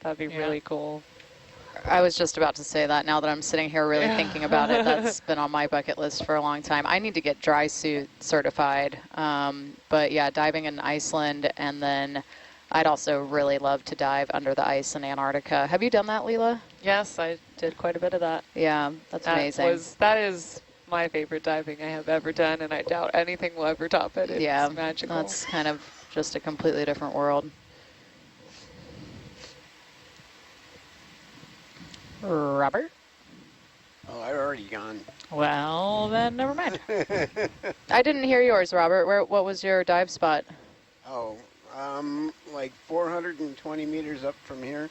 That'd be really cool. I was just about to say that now that I'm sitting here really thinking about it. That's been on my bucket list for a long time. I need to get dry suit certified. But yeah, diving in Iceland, and then I'd also really love to dive under the ice in Antarctica. Have you done that, Leela? Yes, I did quite a bit of that. Yeah, that's amazing. That is my favorite diving I have ever done, and I doubt anything will ever top it. It's magical. That's kind of just a completely different world. Robert? Oh, I've already gone. Well, then never mind. I didn't hear yours, Robert. What was your dive spot? Oh, like 420 meters up from here.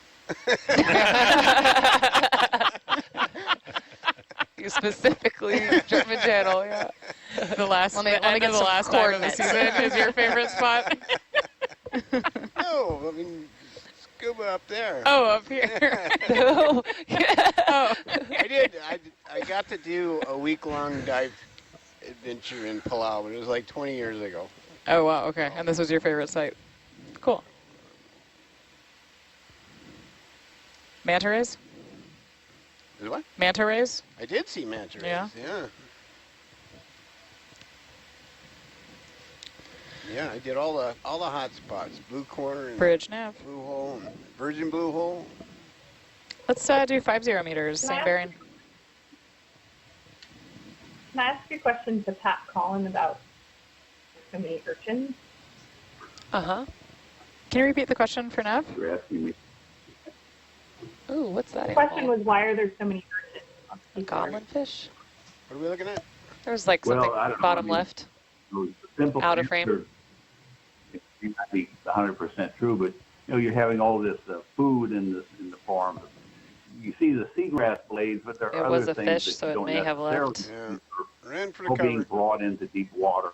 You specifically German Channel, yeah. The last, let me get the last time of the season is your favorite spot. No, I mean scuba up there. Oh, up here. Oh. I got to do a week-long dive adventure in Palau, but it was like 20 years ago. Oh wow, okay. And this was your favorite site. Cool. Manta rays? What? Manta rays? I did see manta rays. Yeah. Yeah, I did all the hot spots. Blue Corner and Bridge Nav. Blue Hole and Virgin Blue Hole. Let's do 50 meters, same bearing. Can I ask a question to Pat Collin about so many urchins? Uh-huh. Can you repeat the question for Nav? You're asking me. Ooh, what's that? The question was, why are there so many urchins on the Goblin fish? What are we looking at? There's like something bottom left. The simple Out of frame. It may not be 100% true, but you're having all this food in the farm. You see the seagrass blades, but there are other things fish, that so you it don't may have left. necessarily Ran for the are cover. being brought into deep water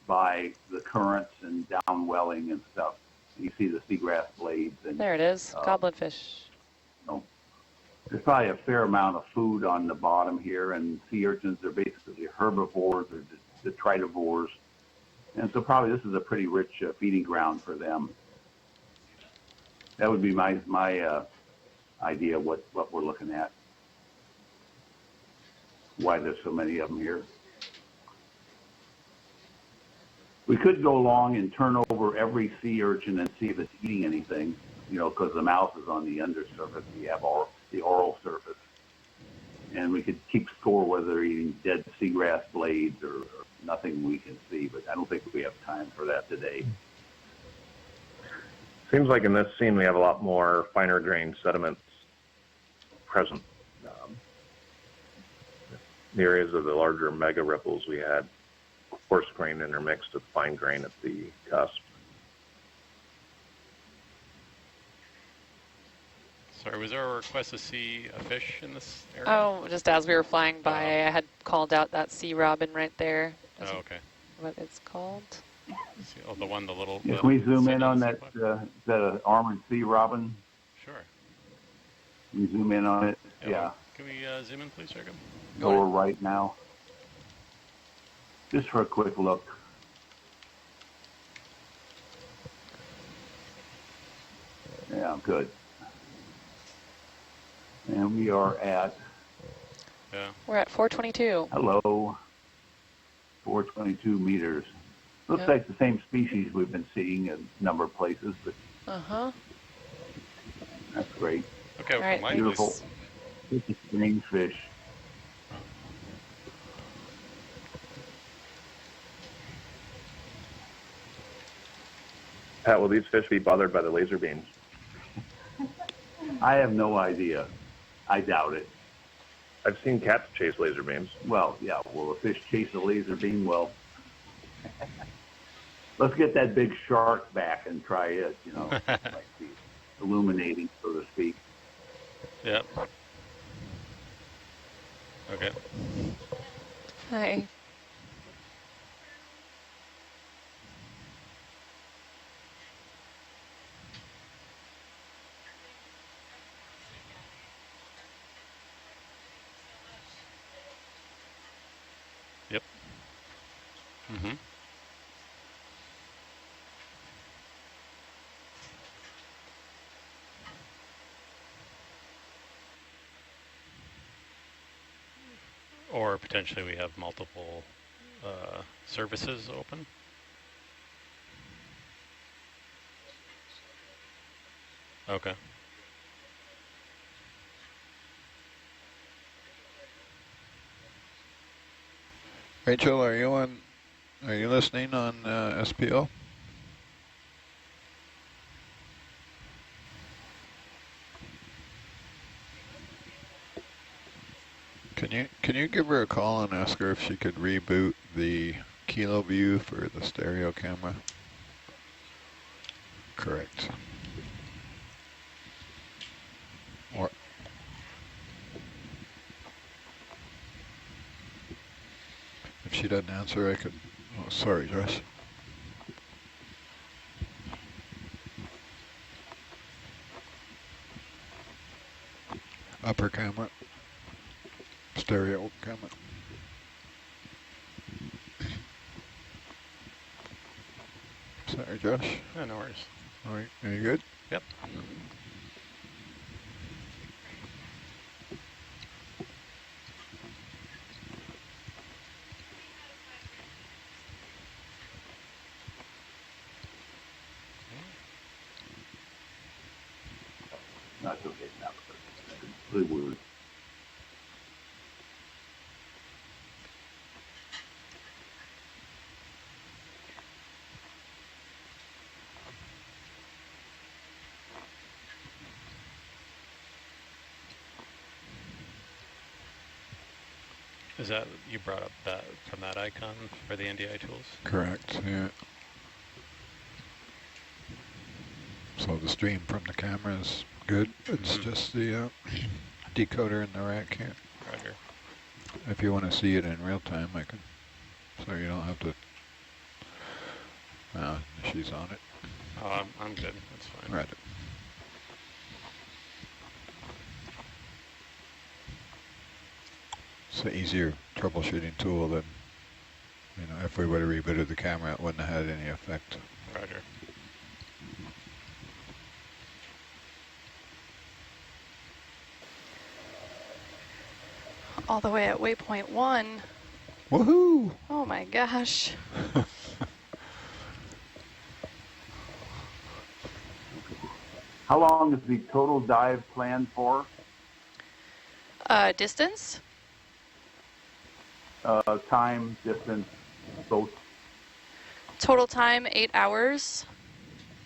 by the currents and downwelling and stuff. You see the seagrass blades. And there it is, goblin fish. There's probably a fair amount of food on the bottom here, and sea urchins are basically herbivores or detritivores. And so probably this is a pretty rich feeding ground for them. That would be my idea of what we're looking at, why there's so many of them here. We could go along and turn over every sea urchin and see if it's eating anything, because the mouth is on the undersurface. We have the oral surface. And we could keep score whether they're eating dead seagrass blades or nothing we can see, but I don't think we have time for that today. Seems like in this scene we have a lot more finer grained sediments present. The areas of the larger mega ripples we had coarse grain intermixed with fine grain at the cusp. Sorry, was there a request to see a fish in this area? Oh, just as we were flying by, I had called out that sea robin right there. Oh, okay. What it's called? Oh, the little. Can we zoom in on that? Is that an armored sea robin? Sure. Can you zoom in on it? Yeah. Can we zoom in, please, Jacob? Lower right now. Just for a quick look. Yeah, good. And we are at... Yeah. We're at 422. Hello. 422 meters. Looks like the same species we've been seeing in a number of places, but... Uh-huh. That's great. Okay, all right, beautiful. This is green fish. Pat, will these fish be bothered by the laser beams? I have no idea. I doubt it. I've seen cats chase laser beams. Well, yeah, will a fish chase a laser beam? Well, let's get that big shark back and try it, like the illuminating, so to speak. Yep. Okay. Hi. Yep. Mm-hmm. Or potentially we have multiple services open. Okay. Rachel, are you listening on SPO? Can you give her a call and ask her if she could reboot the Kilo view for the stereo camera? Correct. Or if she doesn't answer, I could. Oh, sorry, Josh. Upper camera. Stereo camera. Sorry, Josh. Yeah, no worries. All right, are you good? Yep. Not okay now. Really weird. Is that, you brought up that from that icon for the NDI tools? Correct, yeah. So the stream from the camera is good. It's just the decoder in the rack here. Roger. If you want to see it in real time, I can. So you don't have to. She's on it. Oh, I'm good. That's fine. Right. It's an easier troubleshooting tool than, if we would have rebooted the camera, it wouldn't have had any effect. Roger. All the way at waypoint 1. Woohoo! Oh my gosh. How long is the total dive planned for? Distance? Time, distance, both. Total time, 8 hours.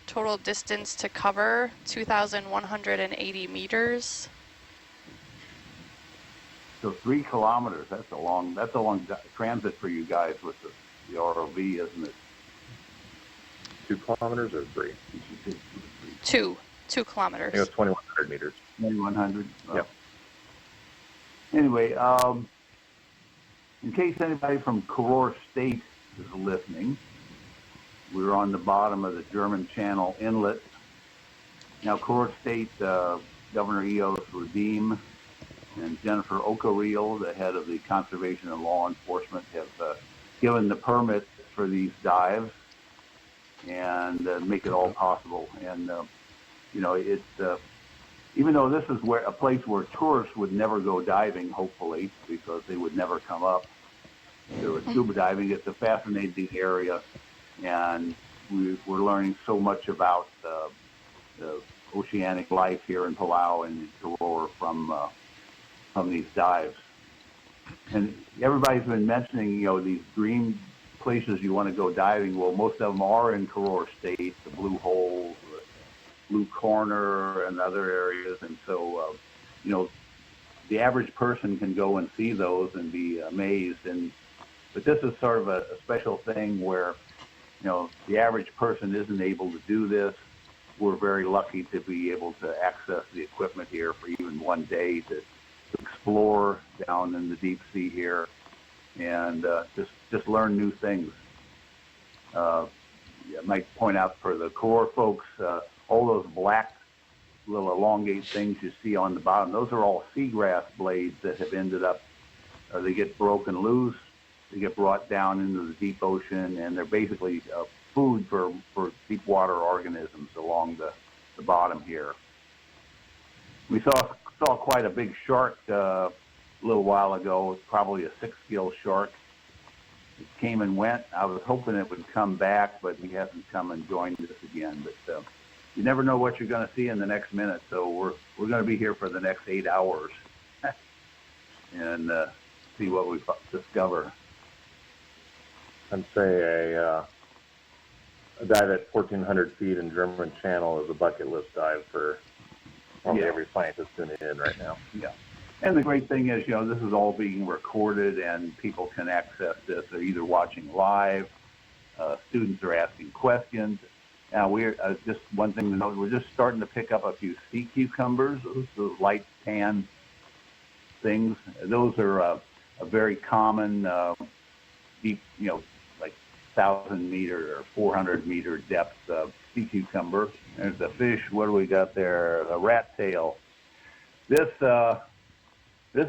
Total distance to cover, 2,180 meters. So 3 kilometers. That's a long transit for you guys with the ROV, isn't it? 2 kilometers or 3? 2 I kilometers. think it was 2,100 meters. 2,100. Yep. Anyway, in case anybody from Karor State is listening, we're on the bottom of the German Channel Inlet. Now, Karor State, Governor Eos Redeem and Jennifer Ocareel, the head of the Conservation and Law Enforcement, have given the permit for these dives and make it all possible. And, it's, even though this is a place where tourists would never go diving, hopefully, because they would never come up to scuba diving, it's a fascinating area. And we're learning so much about the oceanic life here in Palau and Karor from these dives. And everybody's been mentioning, these dream places you want to go diving. Well, most of them are in Karor State, the Blue Hole, the Blue Corner, and other areas. And so, the average person can go and see those and be amazed. But this is sort of a special thing where, the average person isn't able to do this. We're very lucky to be able to access the equipment here for even one day to explore down in the deep sea here and just learn new things. I might point out for the core folks, all those black little elongate things you see on the bottom, those are all seagrass blades that have ended up, they get broken loose, they get brought down into the deep ocean, and they're basically food for deep water organisms along the bottom here. We saw quite a big shark a little while ago, probably a 6-gill shark. It came and went. I was hoping it would come back, but he hasn't come and joined us again. But you never know what you're going to see in the next minute, so we're going to be here for the next 8 hours and see what we discover. I'd say a dive at 1,400 feet in German Channel is a bucket list dive for probably every scientist tuning in right now. Yeah. And the great thing is, this is all being recorded and people can access this. They're either watching live, students are asking questions. Now, we're just one thing to note, we're just starting to pick up a few sea cucumbers, those light tan things. Those are a very common, deep, like 1,000-meter or 400-meter depth sea cucumber. There's a fish. What do we got there? A rat tail. This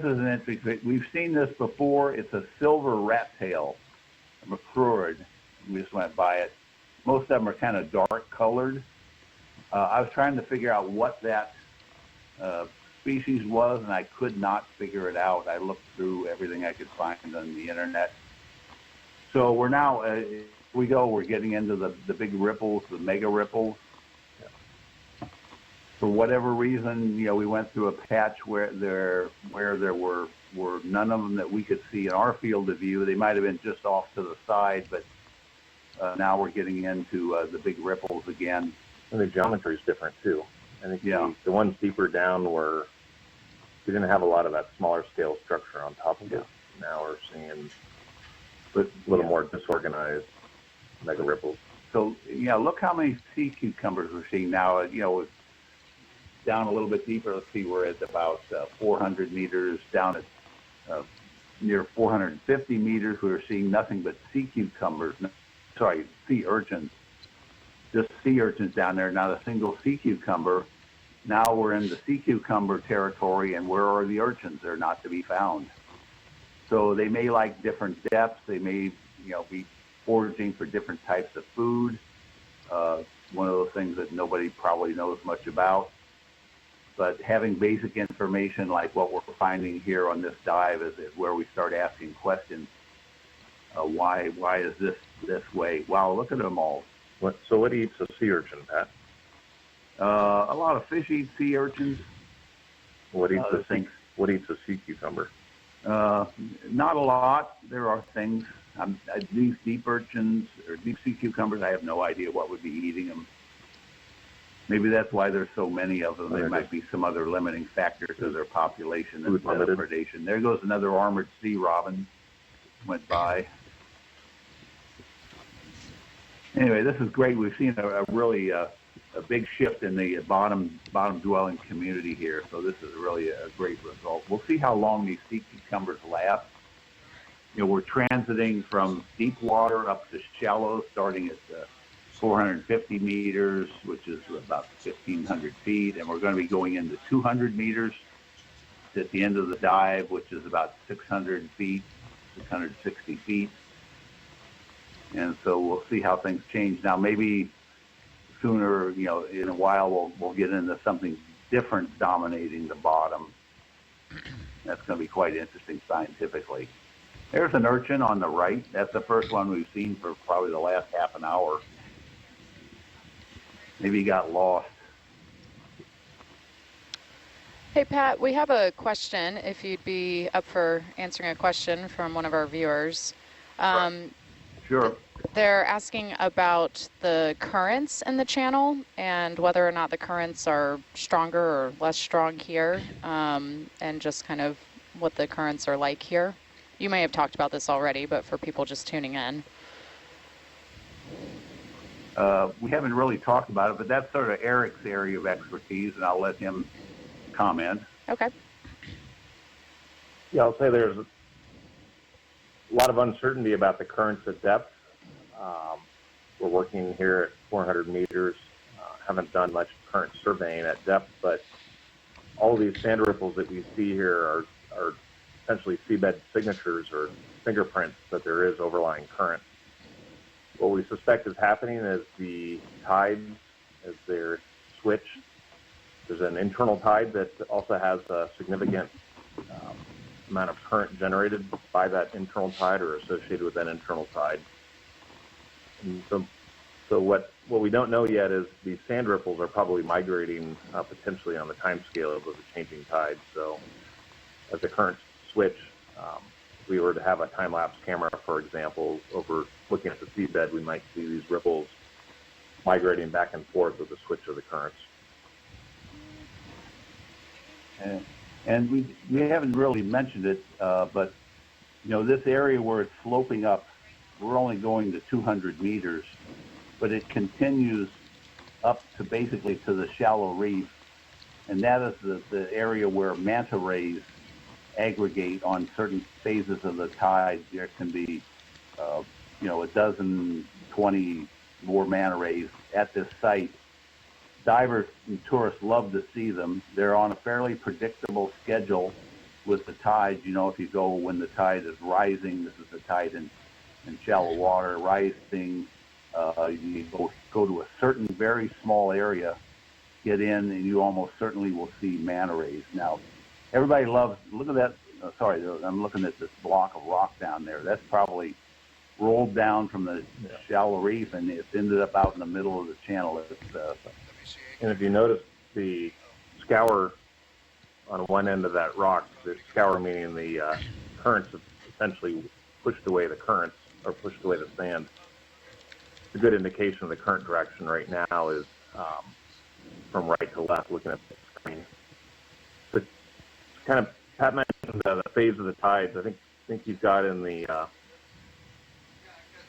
is an interesting. We've seen this before. It's a silver rat tail, a macrurid. We just went by it. Most of them are kind of dark colored. I was trying to figure out what that species was, and I could not figure it out. I looked through everything I could find on the internet. So we're now, we're getting into the big ripples, the mega ripples. For whatever reason, we went through a patch where there were none of them that we could see in our field of view. They might have been just off to the side, but now we're getting into the big ripples again. And the geometry is different too. I think the ones deeper down we didn't have a lot of that smaller scale structure on top of it. Now we're seeing a little more disorganized mega ripples. So look how many sea cucumbers we're seeing now. Down a little bit deeper. Let's see, we're at about 400 meters. Down at near 450 meters, we were seeing nothing but sea urchins. Just sea urchins down there, not a single sea cucumber. Now we're in the sea cucumber territory, and where are the urchins? They're not to be found. So they may like different depths. They may, be foraging for different types of food. One of those things that nobody probably knows much about. But having basic information like what we're finding here on this dive is where we start asking questions. Why is this way? Wow, look at them all. So what eats a sea urchin, Pat? A lot of fish eat sea urchins. What eats a sea cucumber? Not a lot. There are things. These deep urchins or deep sea cucumbers, I have no idea what would be eating them. Maybe that's why there's so many of them. There might be some other limiting factor to their population instead of predation. There goes another armored sea robin. Went by. Anyway, this is great. We've seen a really a big shift in the bottom dwelling community here. So this is really a great result. We'll see how long these sea cucumbers last. We're transiting from deep water up to shallow, starting at 450 meters, which is about 1,500 feet, and we're going to be going into 200 meters at the end of the dive, which is about 600 feet, 660 feet. And so we'll see how things change. Now, maybe sooner, in a while, we'll get into something different dominating the bottom. That's going to be quite interesting scientifically. There's an urchin on the right. That's the first one we've seen for probably the last half an hour. Maybe he got lost. Hey, Pat, we have a question, if you'd be up for answering a question from one of our viewers. Sure. They're asking about the currents in the channel and whether or not the currents are stronger or less strong here, and just kind of what the currents are like here. You may have talked about this already, but for people just tuning in. We haven't really talked about it, but that's sort of Eric's area of expertise, and I'll let him comment. Okay. Yeah, I'll say there's a lot of uncertainty about the currents at depth. We're working here at 400 meters. Haven't done much current surveying at depth, but all these sand ripples that we see here are essentially seabed signatures or fingerprints that there is overlying current. What we suspect is happening is the tides, as they're switched, there's an internal tide that also has a significant amount of current generated by that internal tide or associated with that internal tide. And so what we don't know yet is these sand ripples are probably migrating potentially on the time scale of the changing tide. So as the currents switch, if we were to have a time-lapse camera, for example, over looking at the seabed, we might see these ripples migrating back and forth with the switch of the currents. And we haven't really mentioned it, but this area where it's sloping up, we're only going to 200 meters, but it continues up to basically to the shallow reef, and that is the area where manta rays aggregate on certain phases of the tide. There can be, a dozen, 20 more manta rays at this site. Divers and tourists love to see them. They're on a fairly predictable schedule with the tides. If you go when the tide is rising, this is the tide in shallow water, rising, you go to a certain very small area, get in, and you almost certainly will see manta rays. Now, everybody loves, look at that, I'm looking at this block of rock down there. That's probably rolled down from the shallow reef, and it's ended up out in the middle of the channel. And if you notice the scour on one end of that rock, the scour meaning the currents have essentially pushed away the currents or pushed away the sand. A good indication of the current direction right now is from right to left, looking at the screen. So kind of, Pat mentioned the phase of the tides. I think you've got in the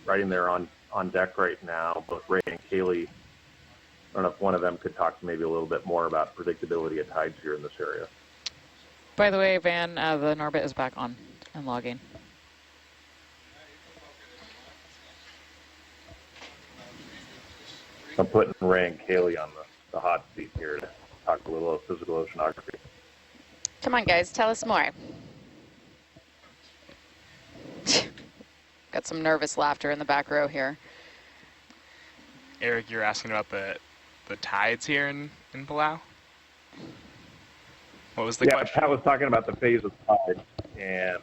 writing there on deck right now, both Ray and Kaylee. I don't know if one of them could talk maybe a little bit more about predictability of tides here in this area. By the way, Van, the Norbit is back on and logging. I'm putting Ray and Kaylee on the hot seat here to talk a little of physical oceanography. Come on, guys, tell us more. Got some nervous laughter in the back row here. Eric, you're asking about the tides here in Palau? What was the question? Yeah, Pat was talking about the phase of the tides, and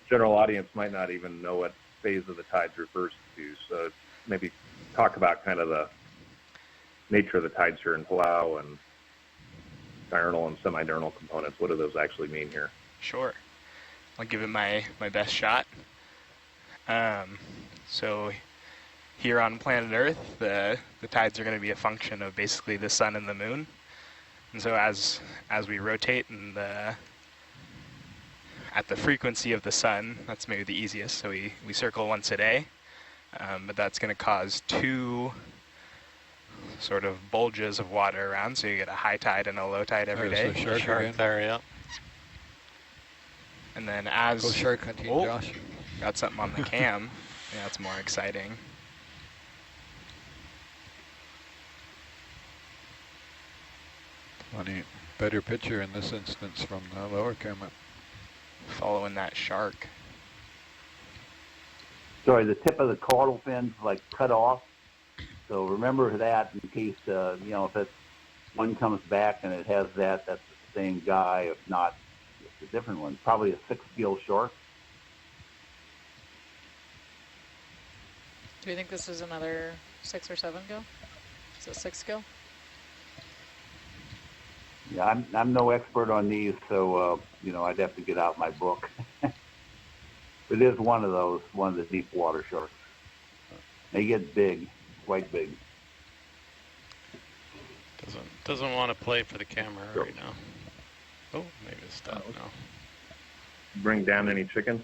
general audience might not even know what phase of the tides refers to. So maybe talk about kind of the nature of the tides here in Palau and diurnal and semi-diurnal components. What do those actually mean here? Sure. I'll give it my best shot. So here on planet Earth, the tides are going to be a function of basically the sun and the moon. And so as we rotate and at the frequency of the sun, that's maybe the easiest. So we circle once a day, but that's going to cause two sort of bulges of water around. So you get a high tide and a low tide every day. There's the shark there, yeah. And then as Go shark hunting, Josh. Got something on the cam. Yeah, that's more exciting. Funny, better picture in this instance from the lower camera. Following that shark. Sorry, the tip of the caudal fin's like cut off. So remember that in case, if it's one comes back and it has that's the same guy. If not, it's a different one. Probably a 6-gill shark. Do you think this is another 6 or 7 gill? Is it 6 gill? Yeah, I'm no expert on these, so I'd have to get out my book. It is one of the deep water sharks. They get big, quite big. Doesn't want to play for the camera right now. Oh, maybe it's stopped now. Bring down any chickens?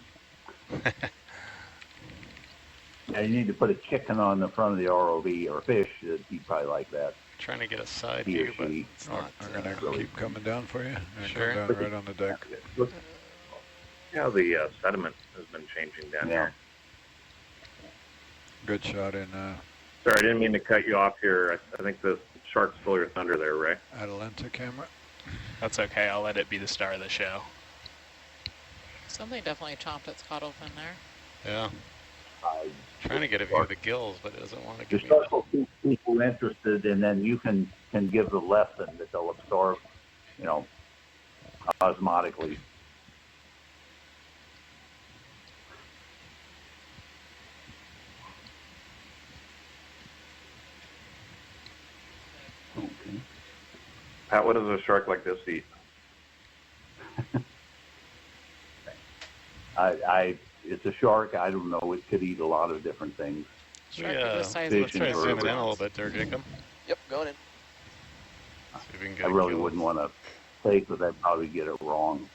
Yeah, you need to put a chicken on the front of the ROV or fish. He'd probably like that. Trying to get a side He or view, but she. it's not. I'm going to keep coming down for you. And Sure. come down right on the deck. Look how the sediment has been changing down here. Good shot in Sorry, I didn't mean to cut you off here. I think the shark stole your thunder there, Ray. Atalanta camera. That's okay. I'll let it be the star of the show. Something definitely chomped its caudal fin there. Yeah. Trying to get a view of the gills, but it doesn't want to The give me shark will keep people interested, and then you can give the lesson that they'll absorb, osmotically. Pat, what does a shark like this eat? It's a shark. I don't know. It could eat a lot of different things. Shark of the size Fish of Let's try and zooming in a vertebrates. little bit there, Jacob. Yep, going in. See if we can get I a really kill. wouldn't want to say because I'd probably get it wrong.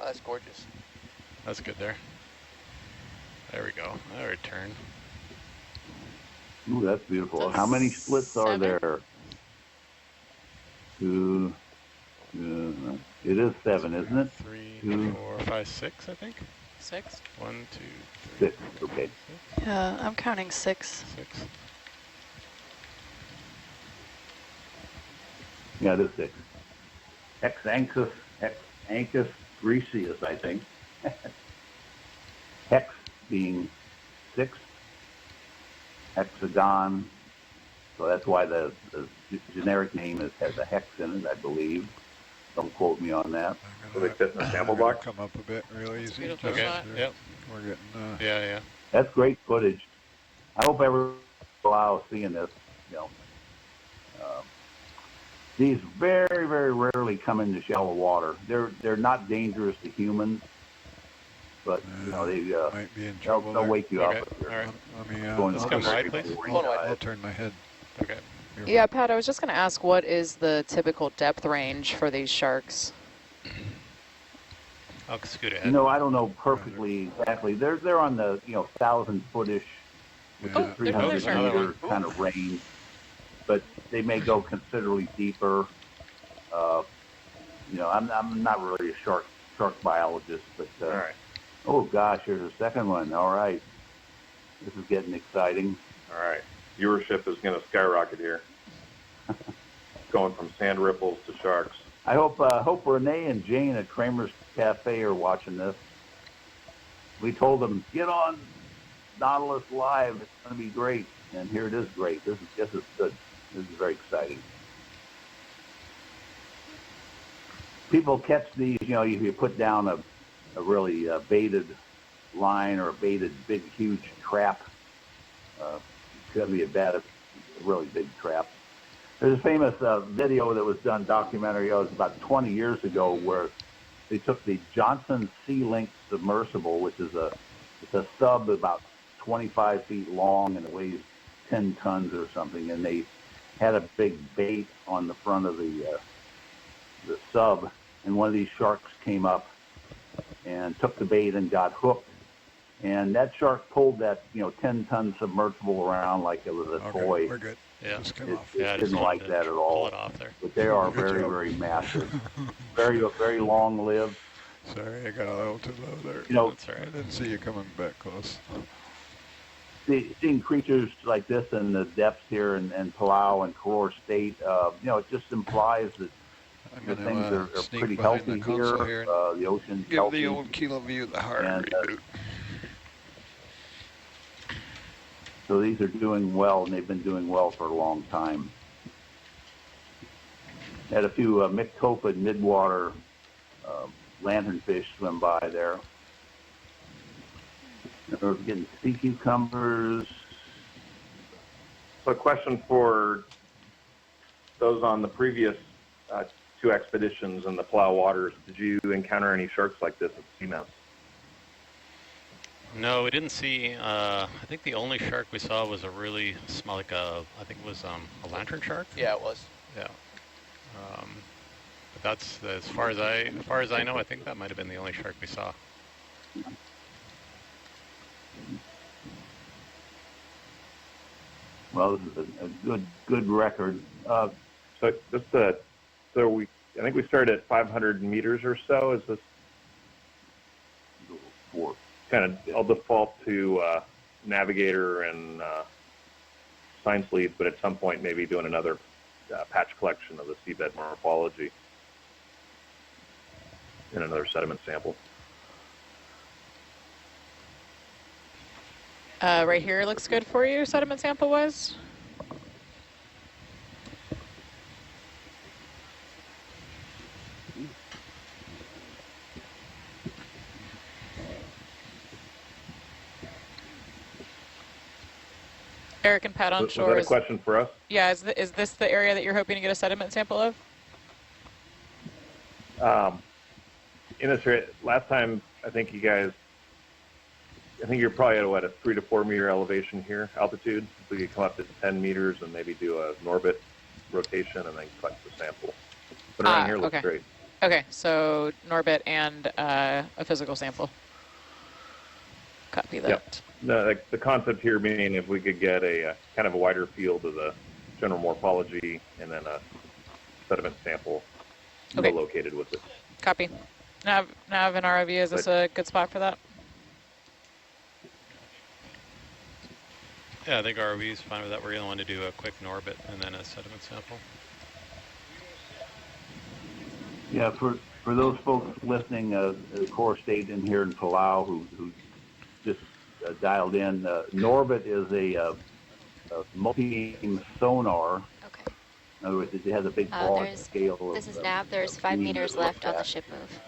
Oh, that's gorgeous. That's good there. There we go. Now return. Ooh, that's beautiful. That's How many splits are 7? there? Two. It is 7, isn't it? 3, 2, 4, 5, 6, I think. 6? 1, 2, 3. 6. Okay. Yeah, I'm counting 6. 6. Yeah, it is 6. Ancus Grecius, I think. Hex being 6. Hexagon. So that's why the generic name has a hex in it, I believe. Don't quote me on that. Will they fit in the sample box? Come up a bit real easy. beautiful Okay. shot. Yep. We're getting. Yeah. That's great footage. I hope everyone allows seeing this. These very, very rarely come into shallow water. They're not dangerous to humans, but they might be in trouble. they'll wake you Okay. up. If All you're right. Let me. going Let's to come the wide, very please. boring Hold on, dive. I'll turn my head. Okay. Yeah, Pat, I was just going to ask, what is the typical depth range for these sharks? I'll scoot ahead. I don't know perfectly exactly. They're on the 1,000-footish, which Yeah. is 300 shark. meter kind of range, but they may go considerably deeper. I'm not really a shark biologist, but All right. oh gosh, there's a second one. All right, this is getting exciting. All right. Viewership is going to skyrocket here. Going from sand ripples to sharks. I hope Renee and Jane at Kramer's Cafe are watching this. We told them, get on Nautilus Live. It's going to be great. And here it is great. This is good. This is very exciting. People catch these, if you put down a really baited line or a baited big, huge trap. It's going to be a really big trap. There's a famous video that was done, documentary, it was about 20 years ago, where they took the Johnson Sea Link submersible, which is a sub about 25 feet long and it weighs 10 tons or something, and they had a big bait on the front of the sub, and one of these sharks came up and took the bait and got hooked. And that shark pulled that 10-ton submersible around like it was a toy. We're good. Yeah. Just come It off. Yeah, I just didn't like wanted that to at pull all. it off there. But they are Good very, job. very massive, very, very long-lived. Sorry, I got a little too low there. That's all I right. didn't see you coming back close. Seeing creatures like this in the depths here in Palau and Koror State, it just implies that I'm the gonna things are sneak pretty behind healthy the console here. here and The ocean's give healthy. the old kilo view the hard And, reboot. So these are doing well, and they've been doing well for a long time. Had a few myctopid midwater lanternfish swim by there. We're getting sea cucumbers. So a question for those on the previous 2 expeditions in the Palau waters. Did you encounter any sharks like this at seamounts? No, we didn't see. I think the only shark we saw was a really small, I think it was a lantern shark. Yeah, it was. Yeah. But that's as far as I know. I think that might have been the only shark we saw. Well, this is a good record. So just I think we started at 500 meters or so. Is this For kind of, I'll default to Navigator and Science Leads, but at some point maybe doing another patch collection of the seabed morphology in another sediment sample. Right here looks good for you, sediment sample-wise? Eric and Pat on Was shore. that a question for us? Yeah, is this the area that you're hoping to get a sediment sample of? In this last time, I think you're probably at what, a 3 to 4 meter elevation here, altitude. If we could come up to 10 meters and maybe do an orbit rotation and then collect the sample. But around here looks great. Okay, so Norbit and a physical sample. Copy that. Yep. The concept here being if we could get a kind of a wider field of the general morphology and then a sediment sample located with it. Copy. Nav and ROV, is this a good spot for that? Yeah, I think ROV is fine with that. We're going to want to do a quick Norbit and then a sediment sample. Yeah, for those folks listening, core state in here in Palau who just dialed in, Norbit is a multi-beam sonar. Okay. In other words, it has a big broad scale. This is Nav. There's 5 meters left on the ship move.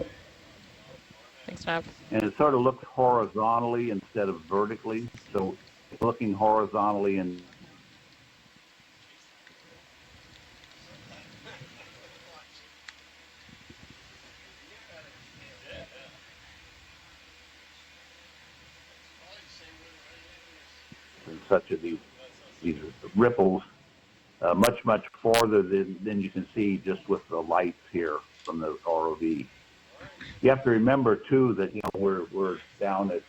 Thanks, Nav. And it sort of looks horizontally instead of vertically. So it's looking horizontally and such as these ripples much farther than you can see just with the lights here from the ROV. You have to remember too that we're down at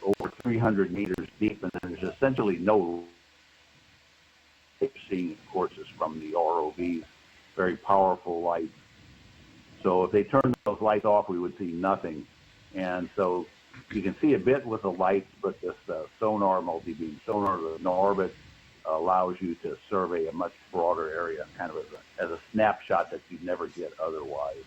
over 300 meters deep, and there's essentially no seeing, of course, is from the ROVs, very powerful lights. So if they turned those lights off, we would see nothing. And so you can see a bit with the lights, but this sonar, multi-beam sonar, the Norbit, allows you to survey a much broader area, kind of as a snapshot that you'd never get otherwise.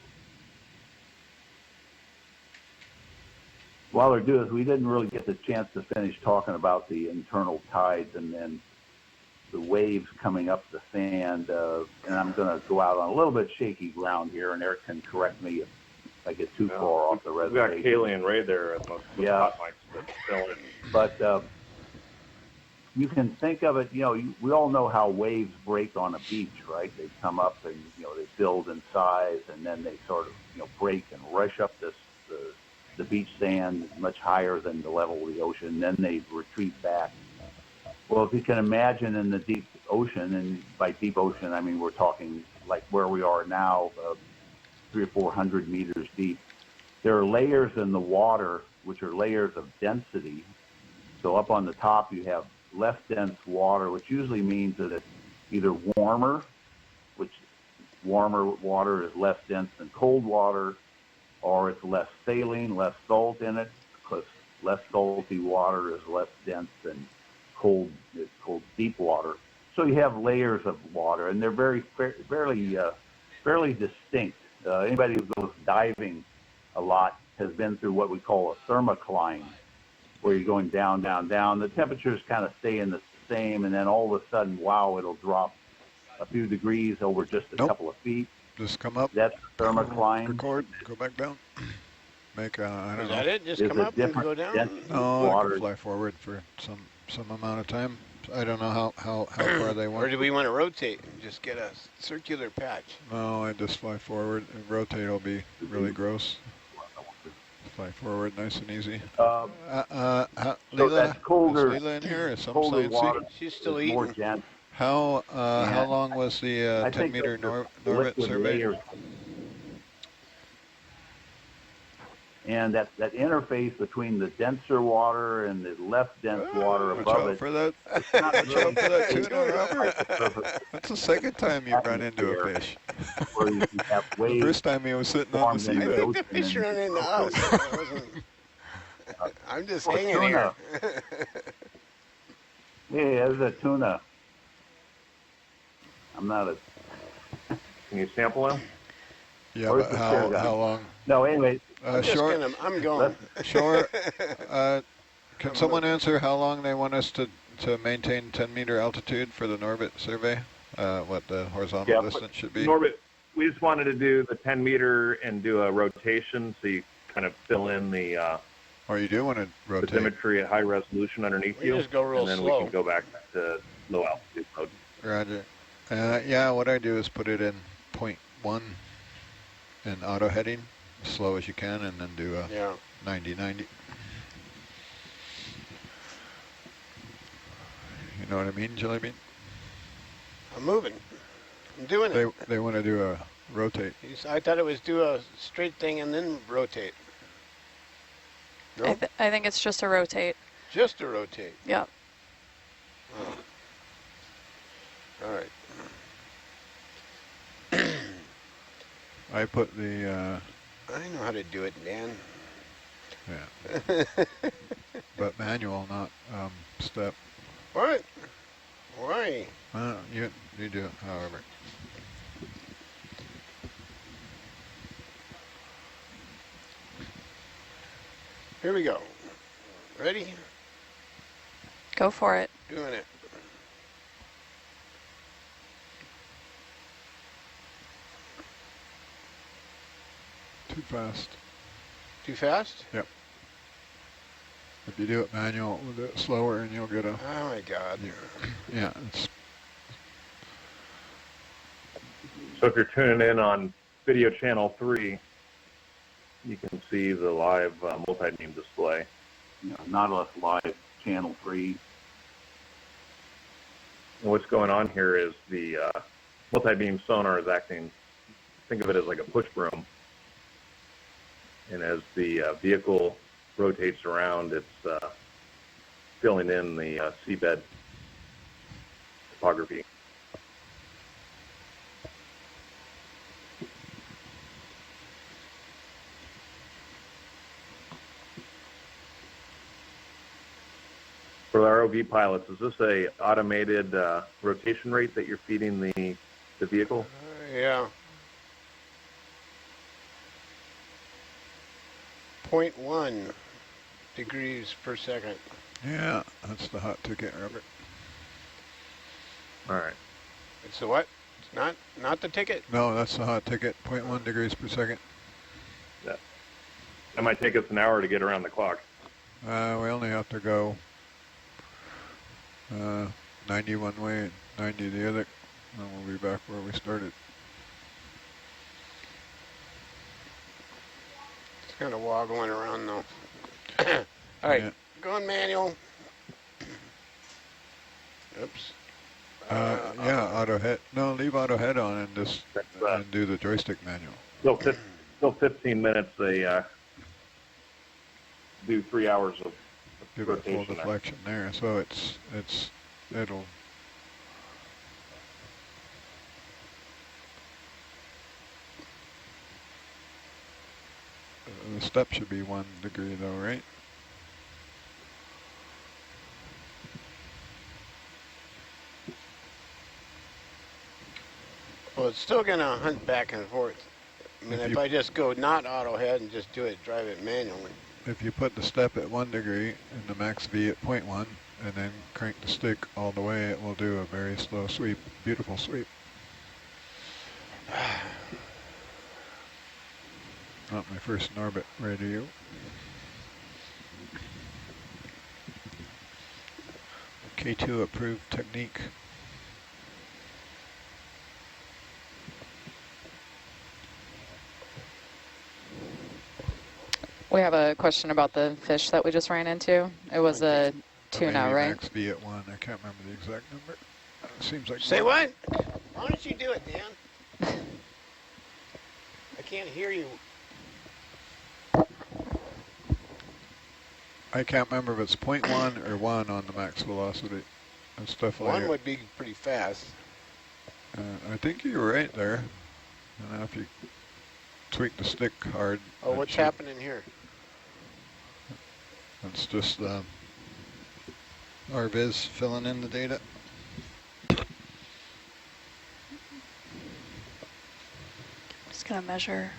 While they're doing this, we didn't really get the chance to finish talking about the internal tides and then the waves coming up the sand. And I'm going to go out on a little bit shaky ground here, and Eric can correct me if I get too far off the reservation. We got Kaylee and Ray there at the hot mics. But you can think of it, we all know how waves break on a beach, right? They come up and, they build in size, and then they sort of, break and rush up the beach sand much higher than the level of the ocean, then they retreat back. Well, if you can imagine in the deep ocean, and by deep ocean, I mean we're talking like where we are now, 300 or 400 meters deep, there are layers in the water, which are layers of density. So up on the top, you have less dense water, which usually means that it's either warmer, which warmer water is less dense than cold water, or it's less saline, less salt in it, because less salty water is less dense than cold deep water. So you have layers of water, and they're fairly distinct. Anybody who goes diving a lot has been through what we call a thermocline, where you're going down, down, down. The temperatures kind of stay in the same, and then all of a sudden, wow, it'll drop a few degrees over just a couple of feet. Just come up. That's thermocline. Record. Go back down. Make I don't know. Is that it? Just come up and go down? No, I can fly forward for some amount of time. I don't know how far they want. Or do we want to rotate and just get a circular patch? No, I just fly forward. And rotate will be really gross. Fly forward, nice and easy. So Leela, that's colder. is Leela in here? Is some colder water. She's still eating. More eating. How long was the 10-meter Norbit survey? And that interface between the denser water and the less dense water above it. For that. Watch out for that tuna, Robert. That's the second time you've run into a fish. Where you have waves. The first time he was sitting on the seabed. I think the fish ran into us. I'm just hanging here. Yeah, there's a tuna. I'm not a... Can you sample him? Yeah, but how long? No, anyway. I'm going. Sure. Can someone answer how long they want us to maintain 10-meter altitude for the Norbit survey? What the horizontal distance should be? Norbit, we just wanted to do the 10-meter and do a rotation so you kind of fill in the... or you do want to rotate. The symmetry at high resolution underneath you. Just go real and then slow. We can go back to low altitude mode. Roger. Yeah, what I do is put it in 0.1. in auto heading, as slow as you can, and then do a 90-90. You know what I mean, Jelly Bean? I'm moving. I'm doing it. They want to do a rotate. I thought it was do a straight thing and then rotate. No? I think it's just a rotate. Just a rotate. Yep. Oh. All right. I put the... I know how to do it, Dan. Yeah. But manual, not step. What? Why? You do it however. Here we go. Ready? Go for it. Doing it. Too fast. Too fast? Yep. If you do it manual, we'll do it slower and you'll get a... Oh my God. Yeah, it's... So if you're tuning in on video channel 3, you can see the live multi-beam display. Nautilus Live channel 3. And what's going on here is the multi-beam sonar is acting, think of it as like a push broom. And as the vehicle rotates around, it's filling in the seabed topography. For the ROV pilots, is this a automated rotation rate that you're feeding the vehicle? Yeah. 0.1 degrees per second. Yeah, that's the hot ticket, Robert. All right. It's the what? It's not the ticket? No, that's the hot ticket, 0.1 degrees per second. Yeah. That might take us an hour to get around the clock. We only have to go 90 one way and 90 the other, and we'll be back where we started. It's kind of wobbling around though. All right, going manual. Oops. Yeah, auto head. No, leave auto head on and just and do the joystick manual. Still 15 minutes. They do 3 hours of Give it full rotation deflection there, so it'll. The step should be 1 degree though, right? Well, it's still going to hunt back and forth. I mean, if I just go not auto head and just do it, drive it manually. If you put the step at 1 degree and the max V at 0.1 and then crank the stick all the way, it will do a very slow sweep, beautiful sweep. Not my first in orbit radio. K2 approved technique. We have a question about the fish that we just ran into. It was a tuna, right? Max V at 1. I can't remember the exact number. It seems like. Say what? Why don't you do it, Dan? I can't hear you. I can't remember if it's 0.1 or 1 on the max velocity. That's definitely 1 would be pretty fast. I think you're right there. And if you tweak the stick hard. Oh, what's happening here? That's just RViz filling in the data. Just gonna measure.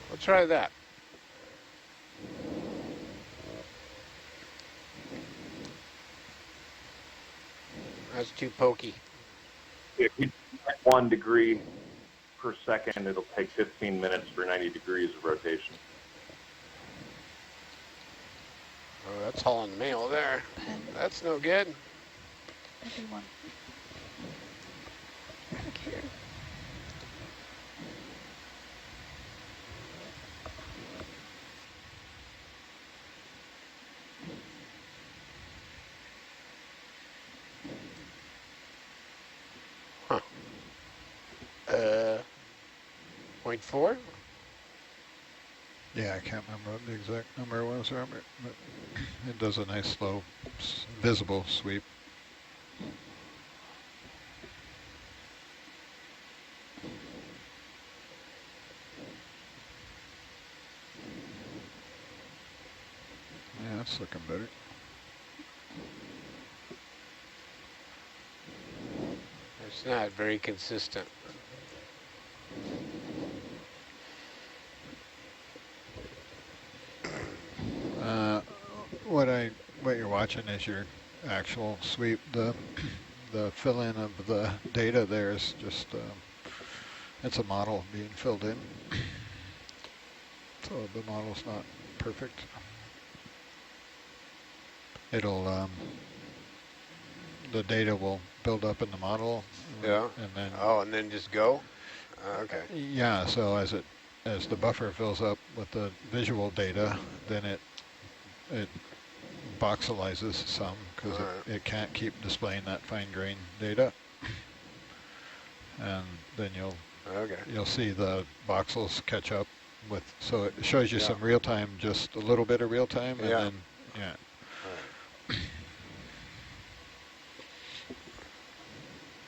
We'll try that. That's too pokey. If you 1 degree per second, it'll take 15 minutes for 90 degrees of rotation. Oh, that's hauling mail there. That's no good. Everyone. Back here. 0.4? Yeah, I can't remember what the exact number was, Robert, but it does a nice slow, visible sweep. Yeah, that's looking better. It's not very consistent. What you're watching is your actual sweep. The fill-in of the data there is just it's a model being filled in, so the model's not perfect. It'll the data will build up in the model. Yeah. And then and then just go. Okay. Yeah. So as the buffer fills up with the visual data, then it voxelizes some because it can't keep displaying that fine-grained data, and then you'll see the voxels catch up with. So it shows you some real time, just a little bit of real time, and then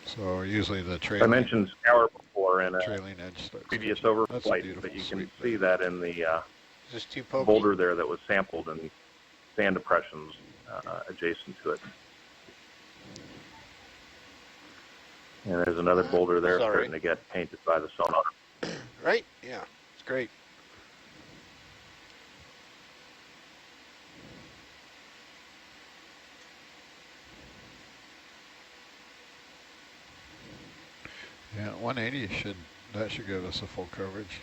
So usually the trailing. I mentioned scour before in a trailing edge previous overflight, but you can see that in the boulder there that was sampled and sand depressions adjacent to it. And there's another boulder there starting to get painted by the sonar. Right? Yeah, it's great. Yeah, 180 should give us a full coverage.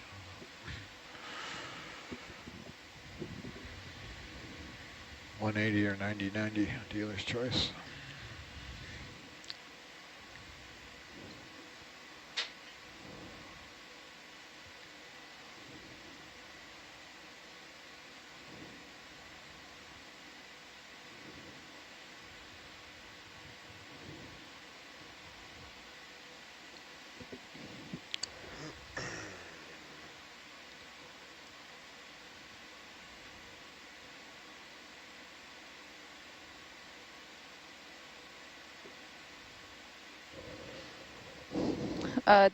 $180 or $90.90, dealer's choice.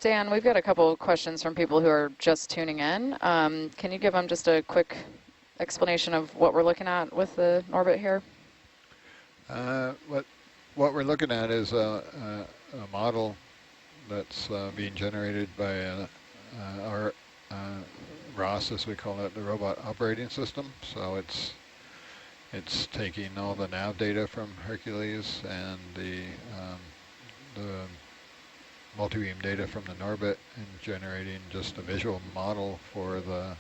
Dan, we've got a couple of questions from people who are just tuning in. Can you give them just a quick explanation of what we're looking at with the Norbit here? What we're looking at is a model that's being generated by our ROS, as we call it, the Robot Operating System. So it's taking all the nav data from Hercules and the multi-beam data from the Norbit and generating just a visual model for the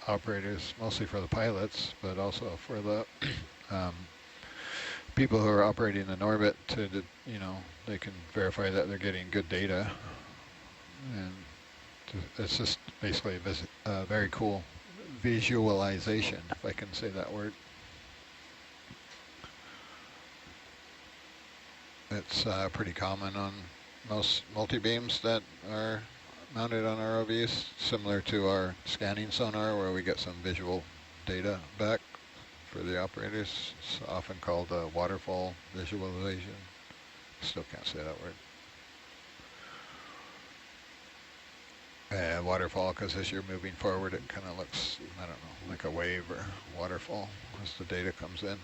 operators, mostly for the pilots, but also for the people who are operating the Norbit they can verify that they're getting good data. And it's just basically a very cool visualization, if I can say that word. It's pretty common on most multi-beams that are mounted on ROVs, similar to our scanning sonar, where we get some visual data back for the operators. It's often called a waterfall visualization. Still can't say that word. Waterfall, because as you're moving forward, it kind of looks, I don't know, like a wave or waterfall as the data comes in.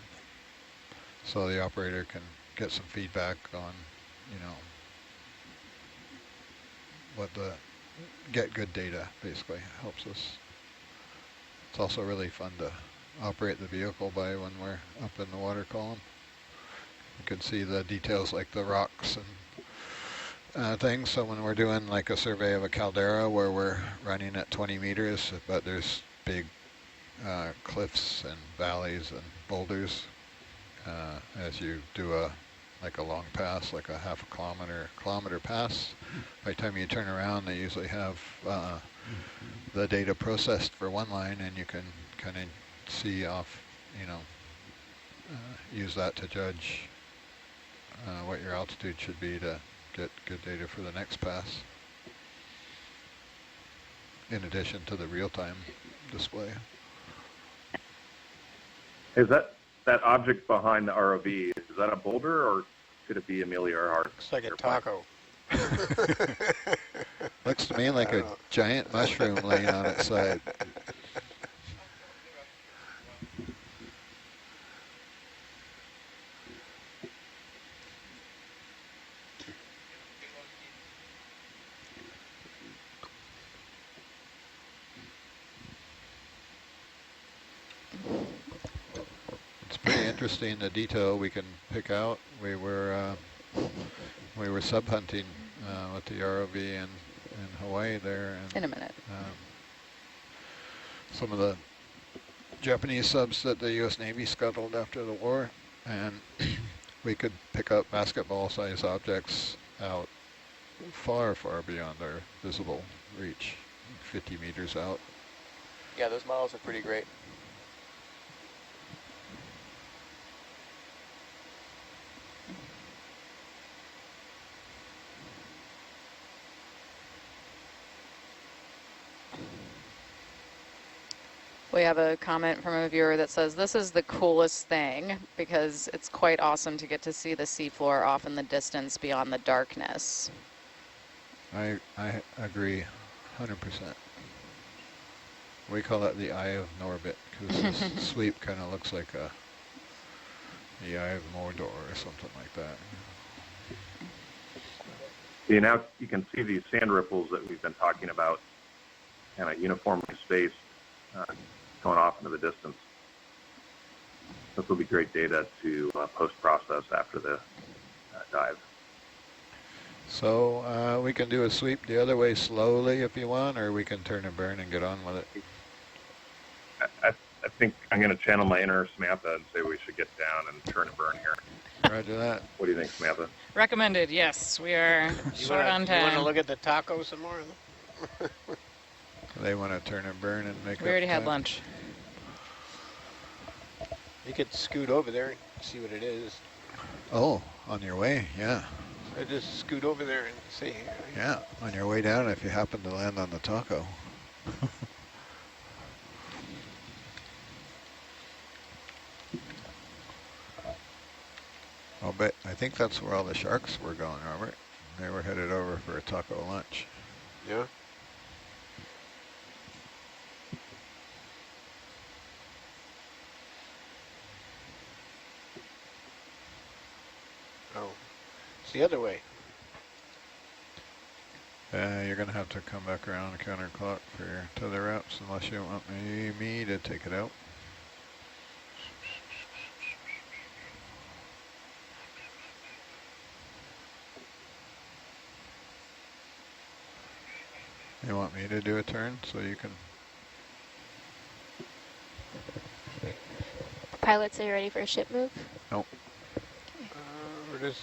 So the operator can get some feedback on, get good data, basically, helps us. It's also really fun to operate the vehicle by when we're up in the water column. You can see the details like the rocks and things. So when we're doing like a survey of a caldera where we're running at 20 meters, but there's big cliffs and valleys and boulders, as you do a long pass, like a half a kilometer pass. By the time you turn around, they usually have the data processed for one line, and you can kind of see off, use that to judge what your altitude should be to get good data for the next pass, in addition to the real-time display. Is that object behind the ROV, is that a boulder or could it be Amelia Earhart? Looks like a taco. Looks to me like a giant mushroom laying on its side. It's pretty interesting, the detail we can pick out. We were sub hunting with the ROV in Hawaii there. And, in a minute. Some of the Japanese subs that the U.S. Navy scuttled after the war, and we could pick up basketball-sized objects out far, far beyond our visible reach, 50 meters out. Yeah, those models are pretty great. We have a comment from a viewer that says, this is the coolest thing because it's quite awesome to get to see the seafloor off in the distance beyond the darkness. I agree 100%. We call it the Eye of Norbit because the sweep kind of looks like the Eye of Mordor or something like that. See, now you can see these sand ripples that we've been talking about, kind of uniformly spaced, going off into the distance. This will be great data to post-process after the dive. So we can do a sweep the other way slowly if you want, or we can turn and burn and get on with it. I think I'm going to channel my inner Samantha and say we should get down and turn and burn here. Roger that. What do you think, Samantha? Recommended, yes. We are short on time. You want to look at the tacos some more? They want to turn and burn and make. We already had lunch. You could scoot over there and see what it is. Oh, on your way, yeah. I just scoot over there and see. Yeah, on your way down if you happen to land on the taco. I think that's where all the sharks were going, Robert. They were headed over for a taco lunch. Yeah. Oh, it's the other way. You're going to have to come back around counterclock for your tether wraps unless you want me to take it out. You want me to do a turn so you can... Pilots, are you ready for a ship move? Nope. We're just...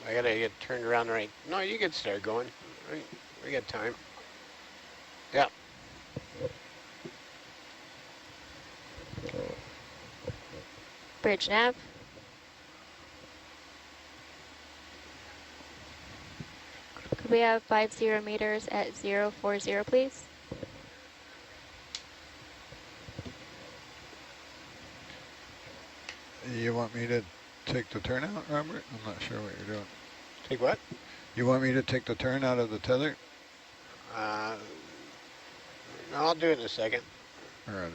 I gotta get turned around right. No, you can start going. We got time. Yeah. Bridge nav. Could we have 50 meters at 040, please? You want me to take the turn out, Robert? I'm not sure what you're doing. Take what? You want me to take the turn out of the tether? No, I'll do it in a second. All right.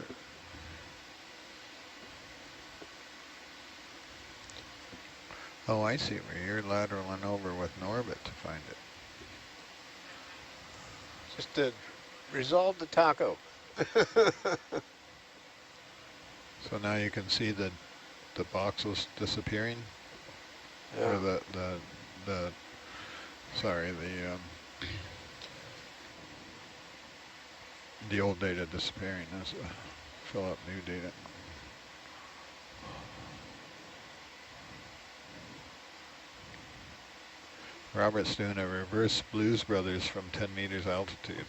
Oh, I see where you're lateraling over with Norbit to find it. Just to resolve the taco. So now you can see the voxels disappearing, Yeah. or the old data disappearing as fill up new data. Robert's doing a reverse Blues Brothers from 10 meters altitude.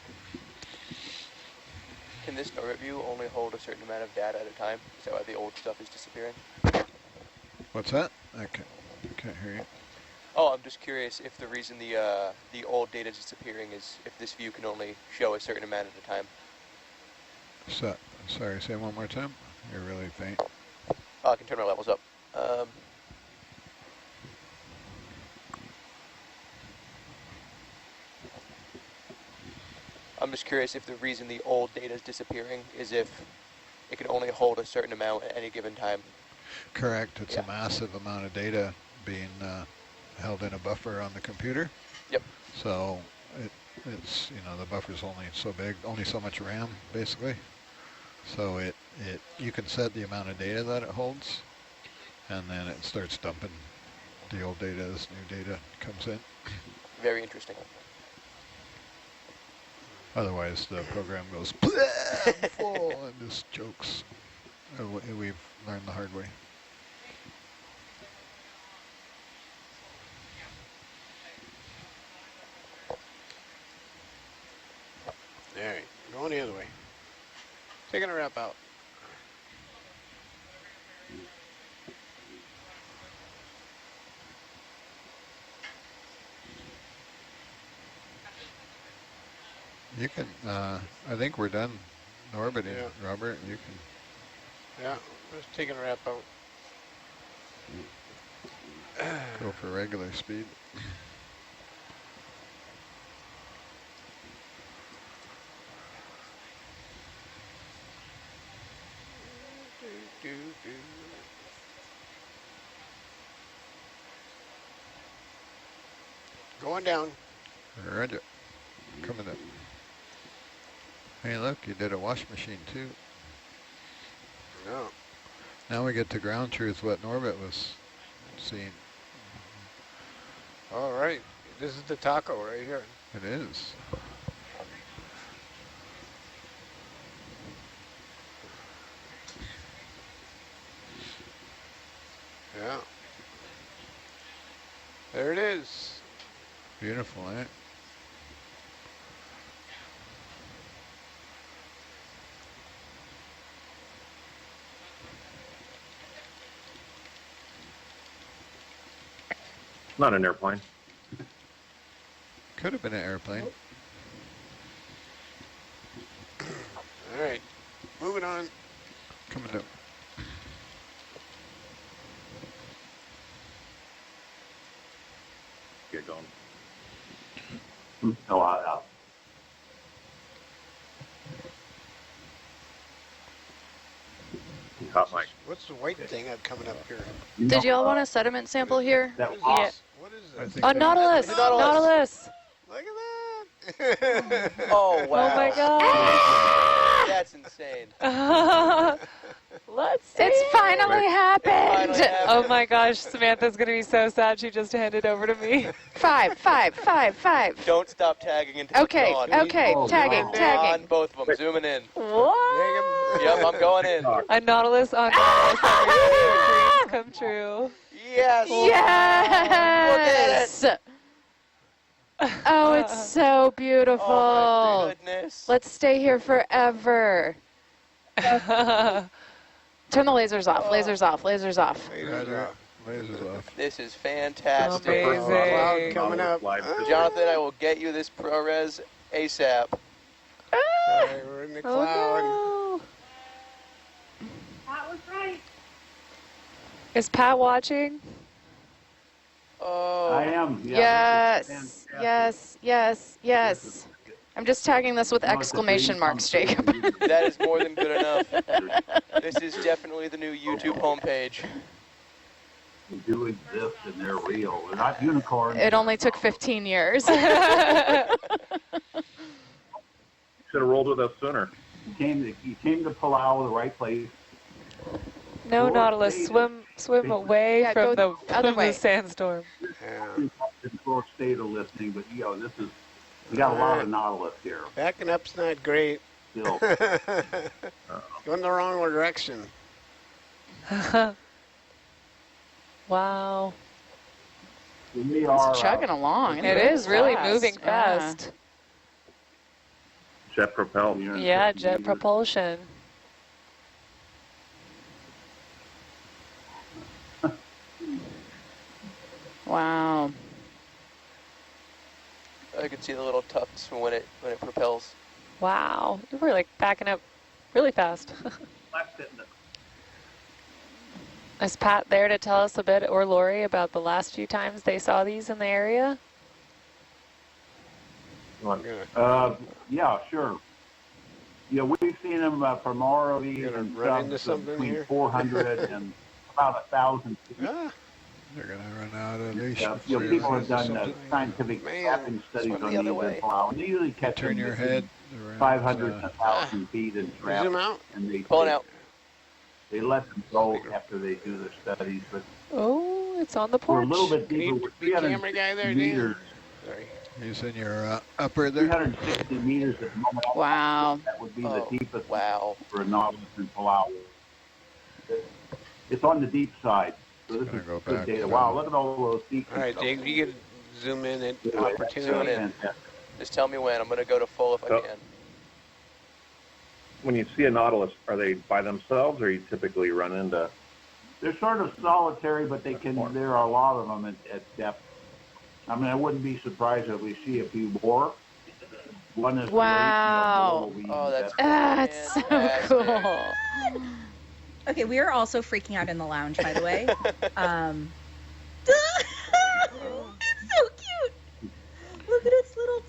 Can this Norbit view only hold a certain amount of data at a time? Is that why the old stuff is disappearing? What's that? I can't hear you. Oh, I'm just curious if the reason the old data is disappearing is if this view can only show a certain amount at a time. So, sorry, say one more time. You're really faint. I can turn my levels up. I'm just curious if the reason the old data is disappearing is if it can only hold a certain amount at any given time. Correct. It's a massive amount of data being held in a buffer on the computer. Yep. So it's, you know, the buffer's only so big, only so much RAM, basically. So you can set the amount of data that it holds, and then it starts dumping the old data as new data comes in. Very interesting. Otherwise, the program goes full and just chokes. We've learned the hard way. All right, going the other way. Taking a wrap out. You can, I think we're done orbiting, Yeah. Robert. You can. Yeah, just taking a wrap out. Go for regular speed. Going down. Roger. Coming up. Hey, look, you did a wash machine too. No. Now we get to ground truth, what Norbit was seeing. All right, this is the taco right here. It is. Yeah. There it is. Beautiful, eh? Not an airplane. Could have been an airplane. All right, moving on. Coming up. Get going. Oh, Hot mic. What's the white thing coming up here? Did y'all want a sediment sample here? What is Yeah. this? What is this? Oh, Nautilus! Nautilus! Look at that. Oh, wow. Oh my god. That's insane. Let's see. It's finally happened! Oh my gosh, Samantha's gonna be so sad she just handed over to me. Five. Don't stop tagging until Okay, it's gone. okay, tagging. On both of them, zooming in. What? Yep, I'm going in. A Nautilus on Nautilus. Dreams come true. Yes! Yes! Look at it! Oh, it's so beautiful. Oh my goodness. Let's stay here forever. Turn the lasers off, lasers off, lasers off. Roger. Lasers off. This is fantastic. Amazing. Cloud coming up. Jonathan, I will get you this ProRes ASAP. All right, we're in the cloud. Oh That was right. no. Is Pat watching? Oh. I am. Yeah, Yes. I'm just tagging this with exclamation marks, Jacob. That is more than good enough. This is definitely the new YouTube homepage. They do exist and they're real. They're not unicorns. It only took 15 years. Should have rolled with us sooner. You came to Palau, the right place. No, Nautilus, swim away Yeah, from go the, other from way. the sandstorm. Yeah. Short state of listening, but we got a lot of Nautilus here. Backing up's not great. Still. Going the wrong direction. Wow. We are It's chugging along. It is really fast. moving Yeah. fast. Jet propelled. Yeah, jet propulsion. Wow. I could see the little tufts from when it propels. Wow, you were like backing up really fast. Is Pat there to tell us a bit, or Lori, about the last few times they saw these in the area? Yeah, sure. Yeah, we've seen them from ROVs and stuff between here? 400 and about 1,000 feet. Ah. They're going to run out of leash. People have done scientific mapping studies on these in Palau. They usually catch turn your head around, 500 to 1,000 feet in trap. Zoom out. And they Pulling out. They let them go after they do their studies, but oh, it's on the porch. We're a little bit deeper. We're 300 meters. Sorry. He's in your upper there. 360 meters at the moment. Wow. That would be the deepest for a Nautilus in Palau. It's on the deep side. So this is good data. Wow, look at all those deep. All right, Dave, you can zoom in at opportunity. Just tell me when. I'm going to go to full if I can. When you see a Nautilus, are they by themselves, or you typically run into? They're sort of solitary, but they can. There are a lot of them at depth. I mean, I wouldn't be surprised if we see a few more. One is wow. That's so cool. Okay, we are also freaking out in the lounge, by the way. It's so cute. Look at its little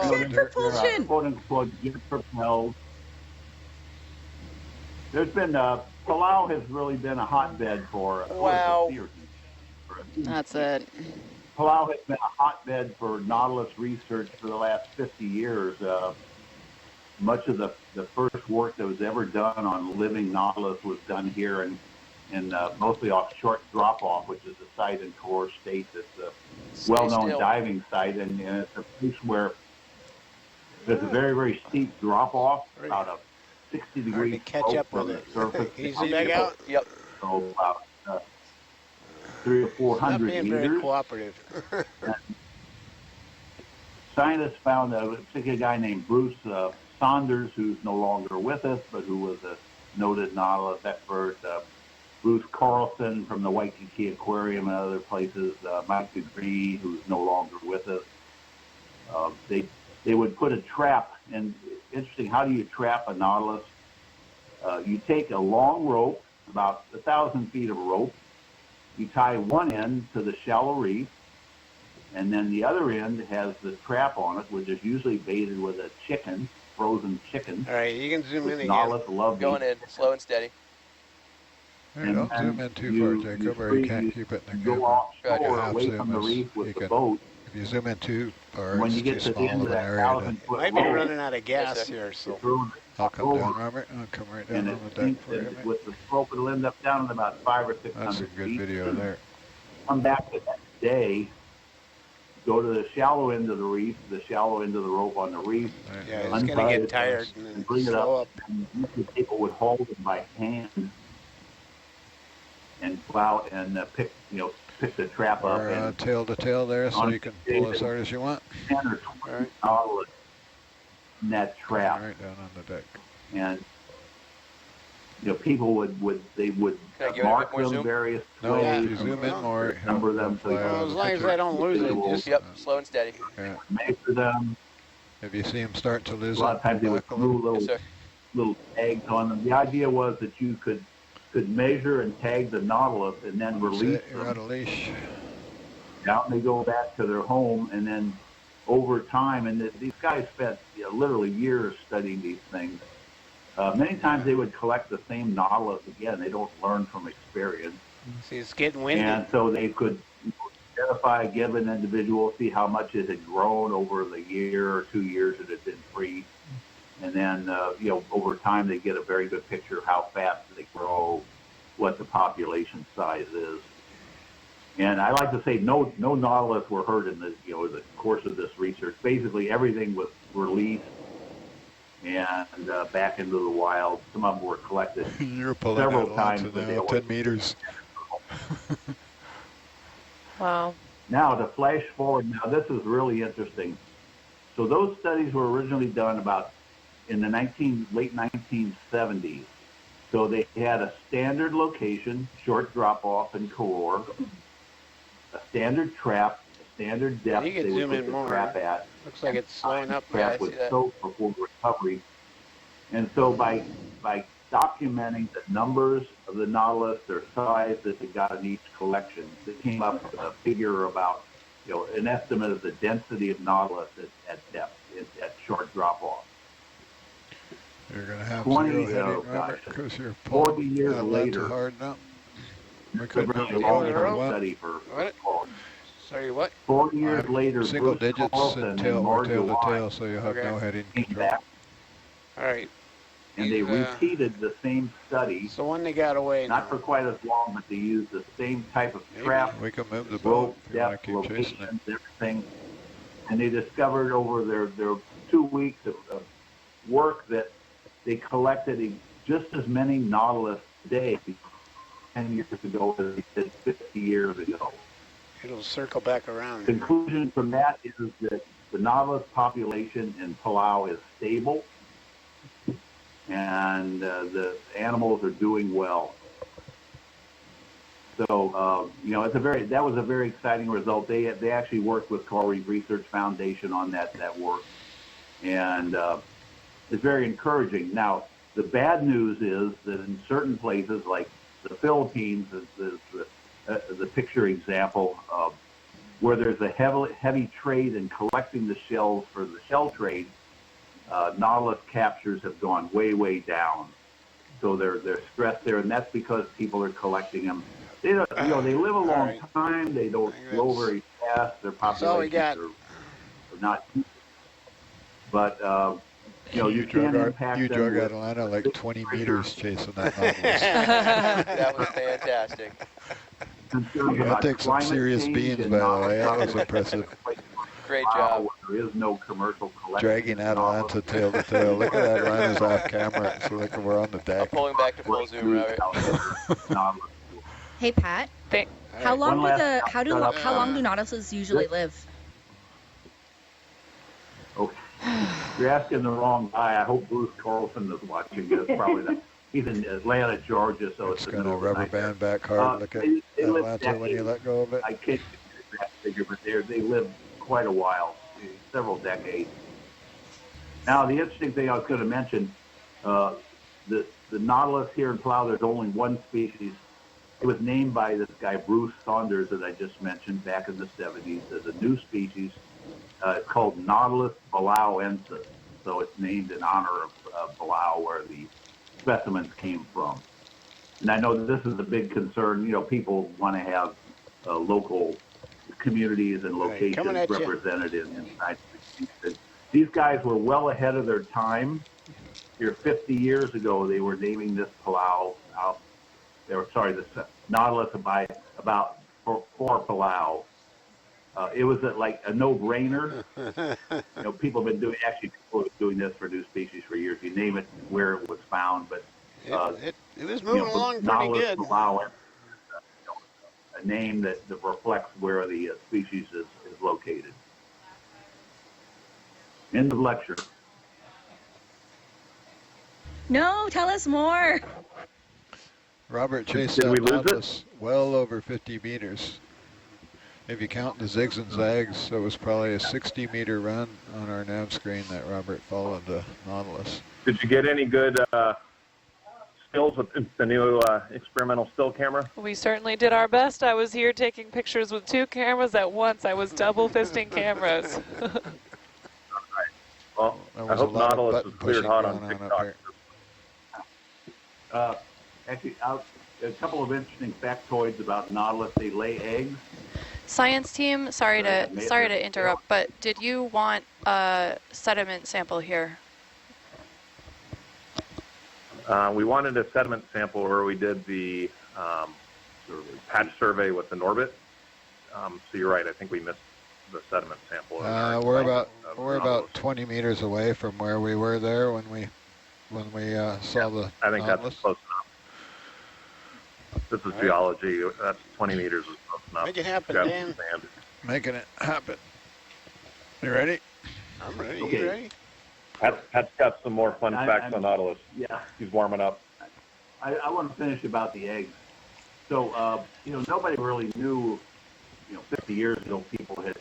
jet propulsion. Quote unquote jet propelled. There's been Palau has really been a hotbed for That's it. Palau has been a hotbed for Nautilus research for the last 50 years. Much of the first work that was ever done on living Nautilus was done here and mostly off Short Drop-Off, which is a site in Corps State that's a well-known diving site, and it's a place where there's a very, very steep drop-off, about a 60-degree slope from the surface. Can you back out? Yep. So about 300 or 400 Not being meters. very cooperative. Scientists found a particular guy named Bruce Saunders, who's no longer with us, but who was a noted Nautilus expert. Bruce Carlson from the Waikiki Aquarium and other places. Mike Degree, who's no longer with us. They would put a trap, and interesting, how do you trap a Nautilus? You take a long rope, about 1,000 feet of rope. You tie one end to the shallow reef, and then the other end has the trap on it, which is usually baited with a chicken, frozen chicken. All right, you can zoom in again. Nautilus love going in, slow and steady. Hey, don't zoom in too far, Jacob, or you can't keep it in the camera. Go offshore, away from the reef with the boat. If you zoom in too far, when you it's get too to the end small of of an that area 1,000-foot Might be running out of gas here, so I'll come down, Robert. I'll come right down on the deck for you. With the slope, it'll end up down at about 500 or 600 That's a good feet. video there. Come back the next day, go to the shallow end of the reef, the shallow end of the rope on the reef. yeah, it's going to get tired and then bring it slow up. And usually people would hold it by hand and plow and pick the trap up. Or tail to tail there, so you can pull as hard as you want. 10 or 20 Nautilus in that trap. Right down on the deck. And people would mark them various ways. No, if you zoom in more, number them. So as long as I don't lose it, just slow and steady. Yeah. Measure them. If you see them start to lose a lot of times they would glue little tags on them. The idea was that you could measure and tag the Nautilus and then release You're out of leash. Out they go back to their home, and then over time, and these guys spent literally years studying these things. Many times they would collect the same Nautilus again. They don't learn from experience. See, it's getting windy. And so they could identify a given individual, see how much it had grown over the year or 2 years that it had been free. And then, over time, they get a very good picture of how fast they grow, what the population size is. And I like to say no Nautilus were hurt in the course of this research. Basically, everything was released and back into the wild. Some of them were collected You're pulling several times. Now, 10 meters. Wow. Now, to flash forward, now this is really interesting. So those studies were originally done about in the late 1970s. So they had a standard location, Short Drop-Off in Corps, a standard trap, a standard depth You can they would zoom put in the more. trap at. Looks like it's slowing up. Trap would soak before recovery. And so by documenting the numbers of the Nautilus, their size that they got in each collection, they came up with a figure about, an estimate of the density of Nautilus at depth, at short drop-off. You're going to have 20, zero heading, Robert, because you're 40 pulling years that later. too hard now. We Could could really move the long-term ball. study for What? Sorry, what? 40 years later, Single Bruce digits Carlson and tail and or Marge tail to Lyon tail, so you'll have Okay. no heading came control. back, All right. and they repeated the same study. So when they got away Not now. for quite as long, but they used the same type of trap, We can move the boat rope, if you want depth, to keep chasing it. locations, everything. And they discovered over their 2 weeks of work that they collected just as many Nautilus days 10 years ago as they did 50 years ago. It'll circle back around. Conclusion from that is that the Nautilus population in Palau is stable, and the animals are doing well. So, that was a very exciting result. They actually worked with Coral Reef Research Foundation on that work, and it's very encouraging. Now, the bad news is that in certain places, like the Philippines, the picture example of where there's a heavy trade in collecting the shells for the shell trade, Nautilus captures have gone way, way down. So they're stressed there, and that's because people are collecting them. They live a long time. They don't grow very fast. Their populations are not. But you can impact them. You drug Atalanta like 20 meters chasing that Nautilus. That was fantastic. That takes some serious beans, by the way. That was impressive. Great job. There is no commercial collection. Dragging Atalanta tail to tail. Look at that line is off camera. So like we're on the deck. I'm pulling back to full zoom, Robert. Hey Pat, how long do Nautiluses usually live? Okay. You're asking the wrong guy. I hope Bruce Carlson is watching this. Probably not. He's in Atlanta, Georgia, so it's going to rubber band back hard. Look at Atlanta when you let go of it. I can't give you the exact figure, but they live quite a while, several decades. Now, the interesting thing I was going to mention, the Nautilus here in Palau, there's only one species. It was named by this guy, Bruce Saunders, that I just mentioned back in the 70s as a new species. It's called Nautilus palauensis. So it's named in honor of Palau, where the specimens came from. And I know that this is a big concern. People want to have local communities and locations represented inside the species. These guys were well ahead of their time. Here 50 years ago, they were naming this Palau this Nautilus for Palau. It was like a no-brainer. People have been doing this for new species for years. You name it where it was found, but it was moving along pretty good. Palau, a name that reflects where the species is located. End of lecture. No, tell us more. Robert chased that Nautilus well over 50 meters. If you count the zigs and zags, it was probably a 60-meter run on our nav screen that Robert followed the Nautilus. Did you get any good stills with the new experimental still camera? We certainly did our best. I was here taking pictures with 2 cameras at once. I was double fisting cameras. Well, I hope Nautilus is cleared hot on TikTok. Actually, a couple of interesting factoids about Nautilus. They lay eggs. Science team, sorry to interrupt, but did you want a sediment sample here? We wanted a sediment sample where we did the patch survey with the Norbit. So you're right. I think we missed the sediment sample. We're about 20 meters away from where we were there when we saw the I think Nautilus. that's close enough. This is geology. That's 20 meters is close enough. Make it happen, Grab Dan. some sand. Making it happen. You ready? I'm ready. Okay. You ready? Pat's got some more fun facts on Nautilus. Yeah. He's warming up. I want to finish about the eggs. So, nobody really knew, 50 years ago, people had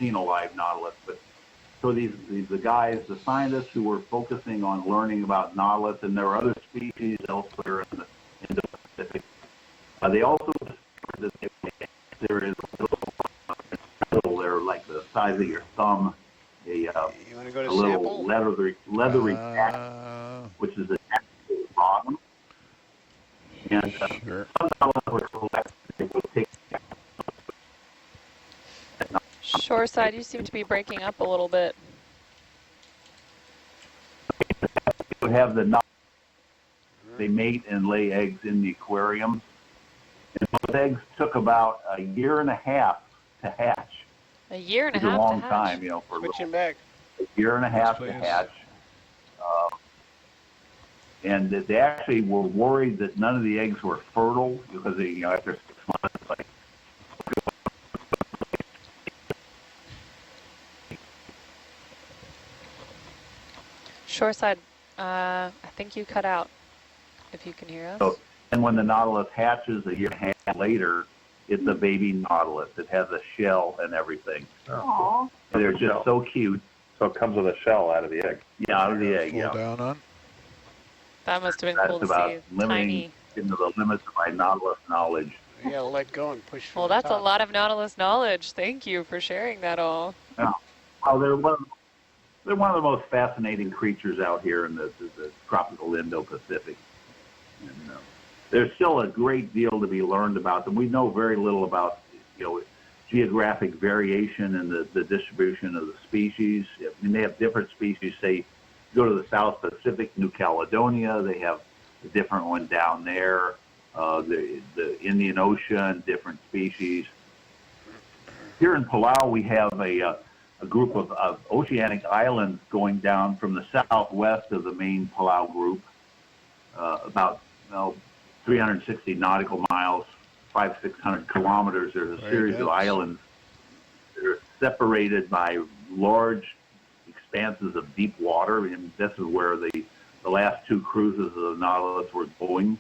seen a live nautilus, but so the guys, the scientists who were focusing on learning about nautilus, and there are other species elsewhere in the Indo-Pacific, they also discovered that there is a little, they're like the size of your thumb, You want to go to a little sample? leathery patch, which is attached to the bottom. And sure. some nautilus were collected. They will take Shoreside, you seem to be breaking up a little bit. would have the nautilus. They mate and lay eggs in the aquariums. And those eggs took about a year and a half to hatch. A year and a It's a half long to hatch. time, you know, for Switching back. a year and a half Yes, to please. hatch. And they actually were worried that none of the eggs were fertile because they, you know, after 6 months, like, Shoreside, I think you cut out, if you can hear us. so, and when the nautilus hatches a year and a half later, it's a baby nautilus. It has a shell and everything. Oh, And they're just so cute. so it comes with a shell out of the egg. Yeah, out of the egg, Slow yeah. down on. That must have been That's cool to about see. limiting Tiny. into the limits of my nautilus knowledge. You gotta let go and push from Well, the that's a top. lot of Nautilus knowledge. Thank you for sharing that all. Well, they're one of the most fascinating creatures out here in the tropical Indo-Pacific. And, there's still a great deal to be learned about them. We know very little about, you know, geographic variation in the distribution of the species. I mean, they have different species. Say, go to the South Pacific, New Caledonia, they have a different one down there. The Indian Ocean, different species. Here in Palau, we have a group of oceanic islands going down from the southwest of the main Palau group, about 360 nautical miles, 500-600 kilometers. There's a series of islands that are separated by large expanses of deep water, and this is where the last 2 cruises of the Nautilus were going.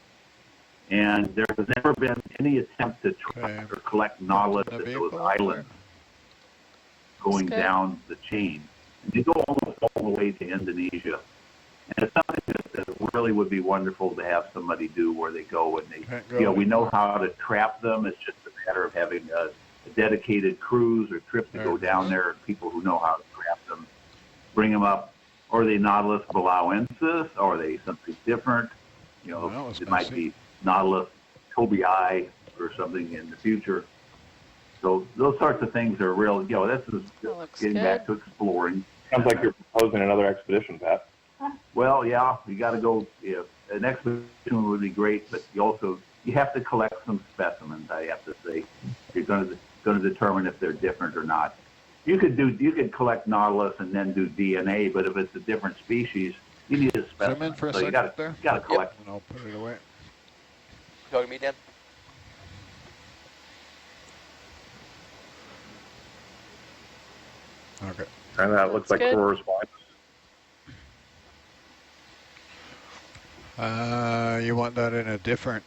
And there has never been any attempt to track or collect Nautilus at those islands going down the chain. And they go almost all the way to Indonesia. And it's something that really would be wonderful to have somebody do where they go and they, you know, we know how to trap them. It's just a matter of having a dedicated cruise or trip to go down there, people who know how to trap them, bring them up. Or are they Nautilus palauensis? Or are they something different? You know, it might be Nautilus tobii or something in the future. So those sorts of things are real, you know, this is getting back to exploring. Sounds like you're proposing another expedition, Pat. Well, yeah, you got to go. Yeah, an expedition would be great, but you have to collect some specimens. I have to say, you're going to determine if they're different or not. You could collect Nautilus and then do DNA, but if it's a different species, you need a specimen. Zoom in for a so you second got to collect. And I'll put it away. Talking to me, Dan? Okay. And that looks like correspondence. You want that in a different,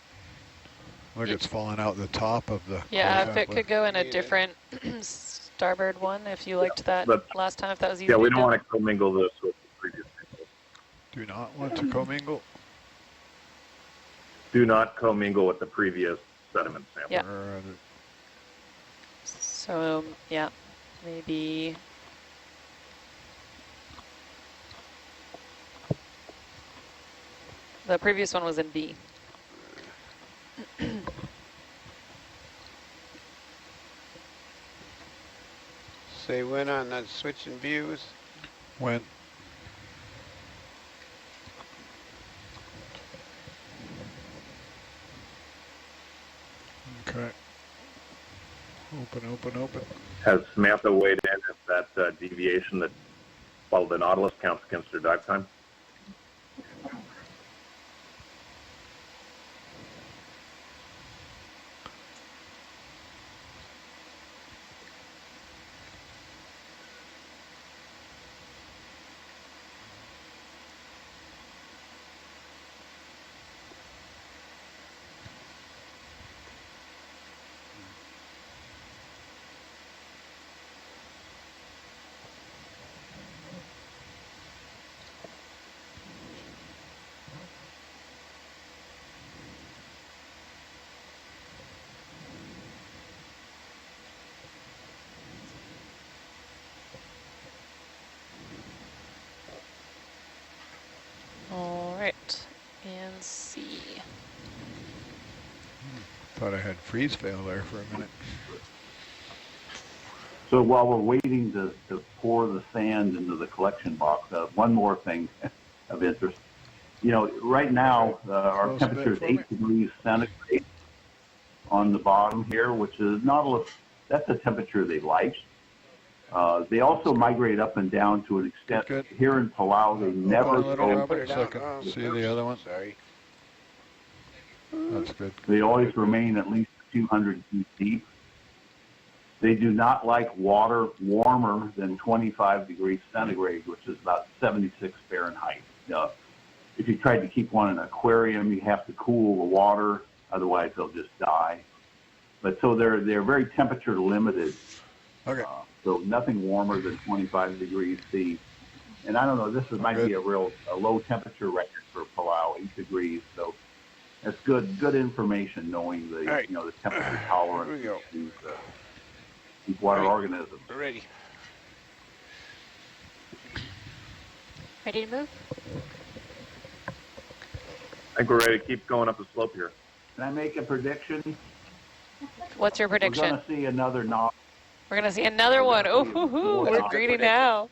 look, it's falling out the top of the. Yeah, if it could go in a different starboard one, if you liked that last time, if that was easy. Yeah, we don't want to commingle this with the previous sample. Do not want to commingle. Do not commingle with the previous sediment sample. Yeah. So, yeah, maybe. The previous one was in B. Say when on that switching views. When? Okay. Open. Has Samantha weighed in at that deviation that, while the Nautilus counts against her dive time? Thought I had freeze fail there for a minute. So while we're waiting to pour the sand into the collection box, one more thing of interest. You know, right now our temperature is 8 degrees centigrade on the bottom here, which is not that's the temperature they like. They also migrate up and down to an extent. Good. Here in Palau, they never go. So I can see the other one. Sorry. That's good. They always remain at least 200 feet deep. They do not like water warmer than 25 degrees centigrade, which is about 76 Fahrenheit. If you tried to keep one in an aquarium, you have to cool the water, otherwise they'll just die. But so they're very temperature limited. Okay. So nothing warmer than 25 degrees C. And I don't know, this might be a low temperature record for Palau, 8 degrees. So that's good information, knowing the the temperature tolerance of these deep water organisms. We're ready. Ready to move? I think we're ready to keep going up the slope here. Can I make a prediction? What's your prediction? We're going to see another knot. We're going to see another one. Ooh, we're greedy now.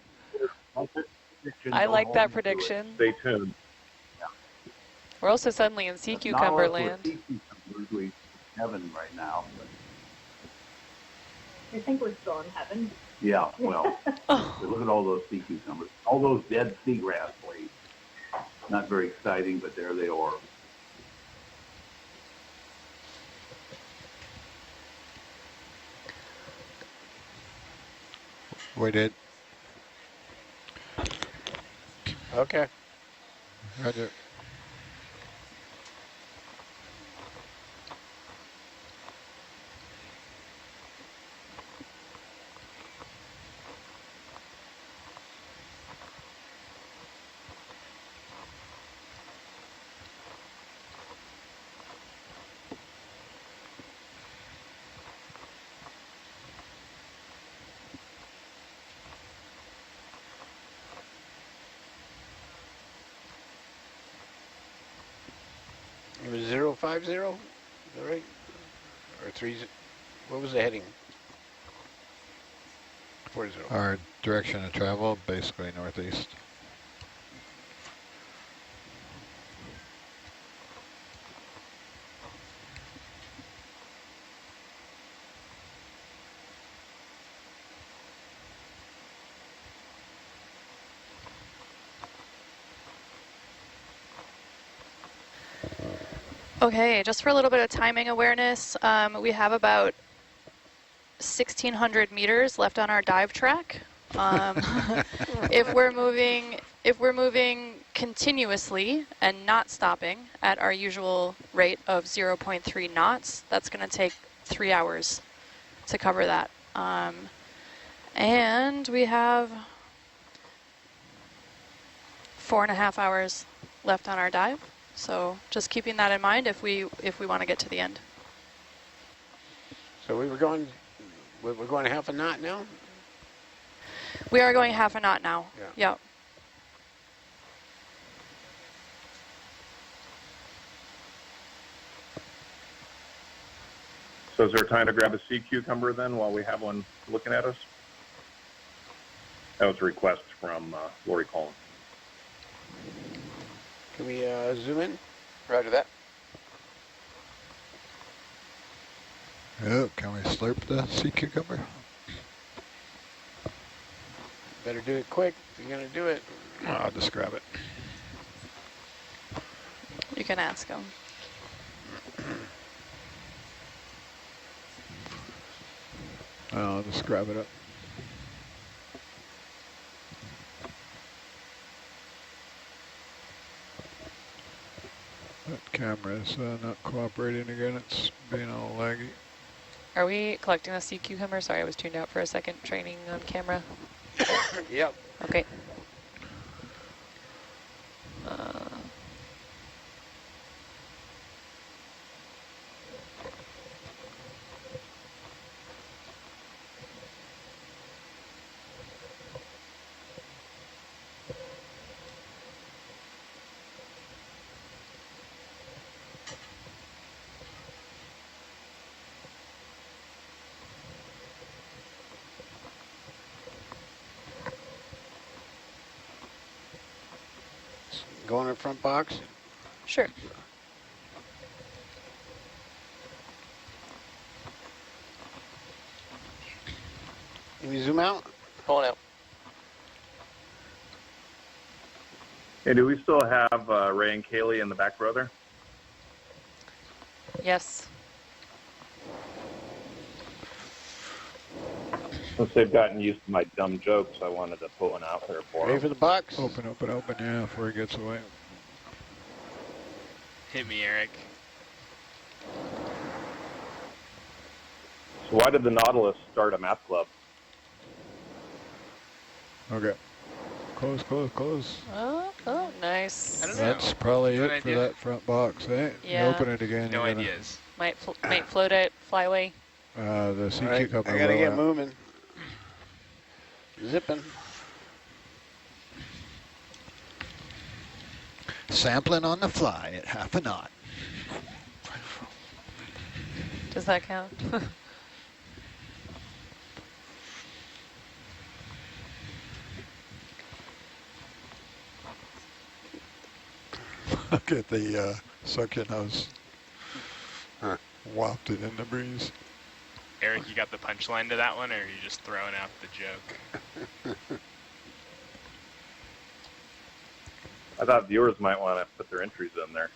I like that prediction. Stay tuned. We're also suddenly in sea cucumber land. Sea cucumbers, heaven right now. But I think we're still in heaven. yeah, well, look at all those sea cucumbers. All those dead seagrass blades. Not very exciting, but there they are. Waited. Okay. Roger. It was 050, is that right? Or 30, what was the heading? 40. Our direction of travel, basically northeast. Okay, just for a little bit of timing awareness, we have about 1,600 meters left on our dive track. If we're moving continuously and not stopping at our usual rate of 0.3 knots, that's going to take 3 hours to cover that. And we have 4.5 hours left on our dive. So just keeping that in mind if we want to get to the end. So we're going half a knot now? We are going half a knot now. Yeah. Yep. So is there time to grab a sea cucumber then while we have one looking at us? That was a request from Lori Collins. Can we zoom in? Roger that. Oh, can we slurp the sea cucumber? Better do it quick if you're going to do it. I'll just grab it. You can ask him. I'll just grab it up. That camera's not cooperating again. It's being all laggy. Are we collecting the sea cucumber? Sorry, I was tuned out for a second, training on camera. Yep. Okay. Go in the front box. Sure. Can you zoom out? Pulling out. Hey, do we still have Ray and Kaylee in the back row there? Yes. Since they've gotten used to my dumb jokes, I wanted to put one out there for Ready them. for the box? Open, open, open, yeah, before he gets away. Hit me, Eric. So why did the Nautilus start a math club? Okay. Close, close, close. Oh, nice. I don't know. That's probably No it for idea. that front box, eh? Yeah. You open it again. No you're gonna- ideas. Might float it, fly away. The sea All right, cucumber. I gotta will get out. moving. Zipping. Sampling on the fly at half a knot. Does that count? Look at the suction hose. Huh. Wafted in the breeze. Eric, you got the punchline to that one, or are you just throwing out the joke? I thought viewers might want to put their entries in there.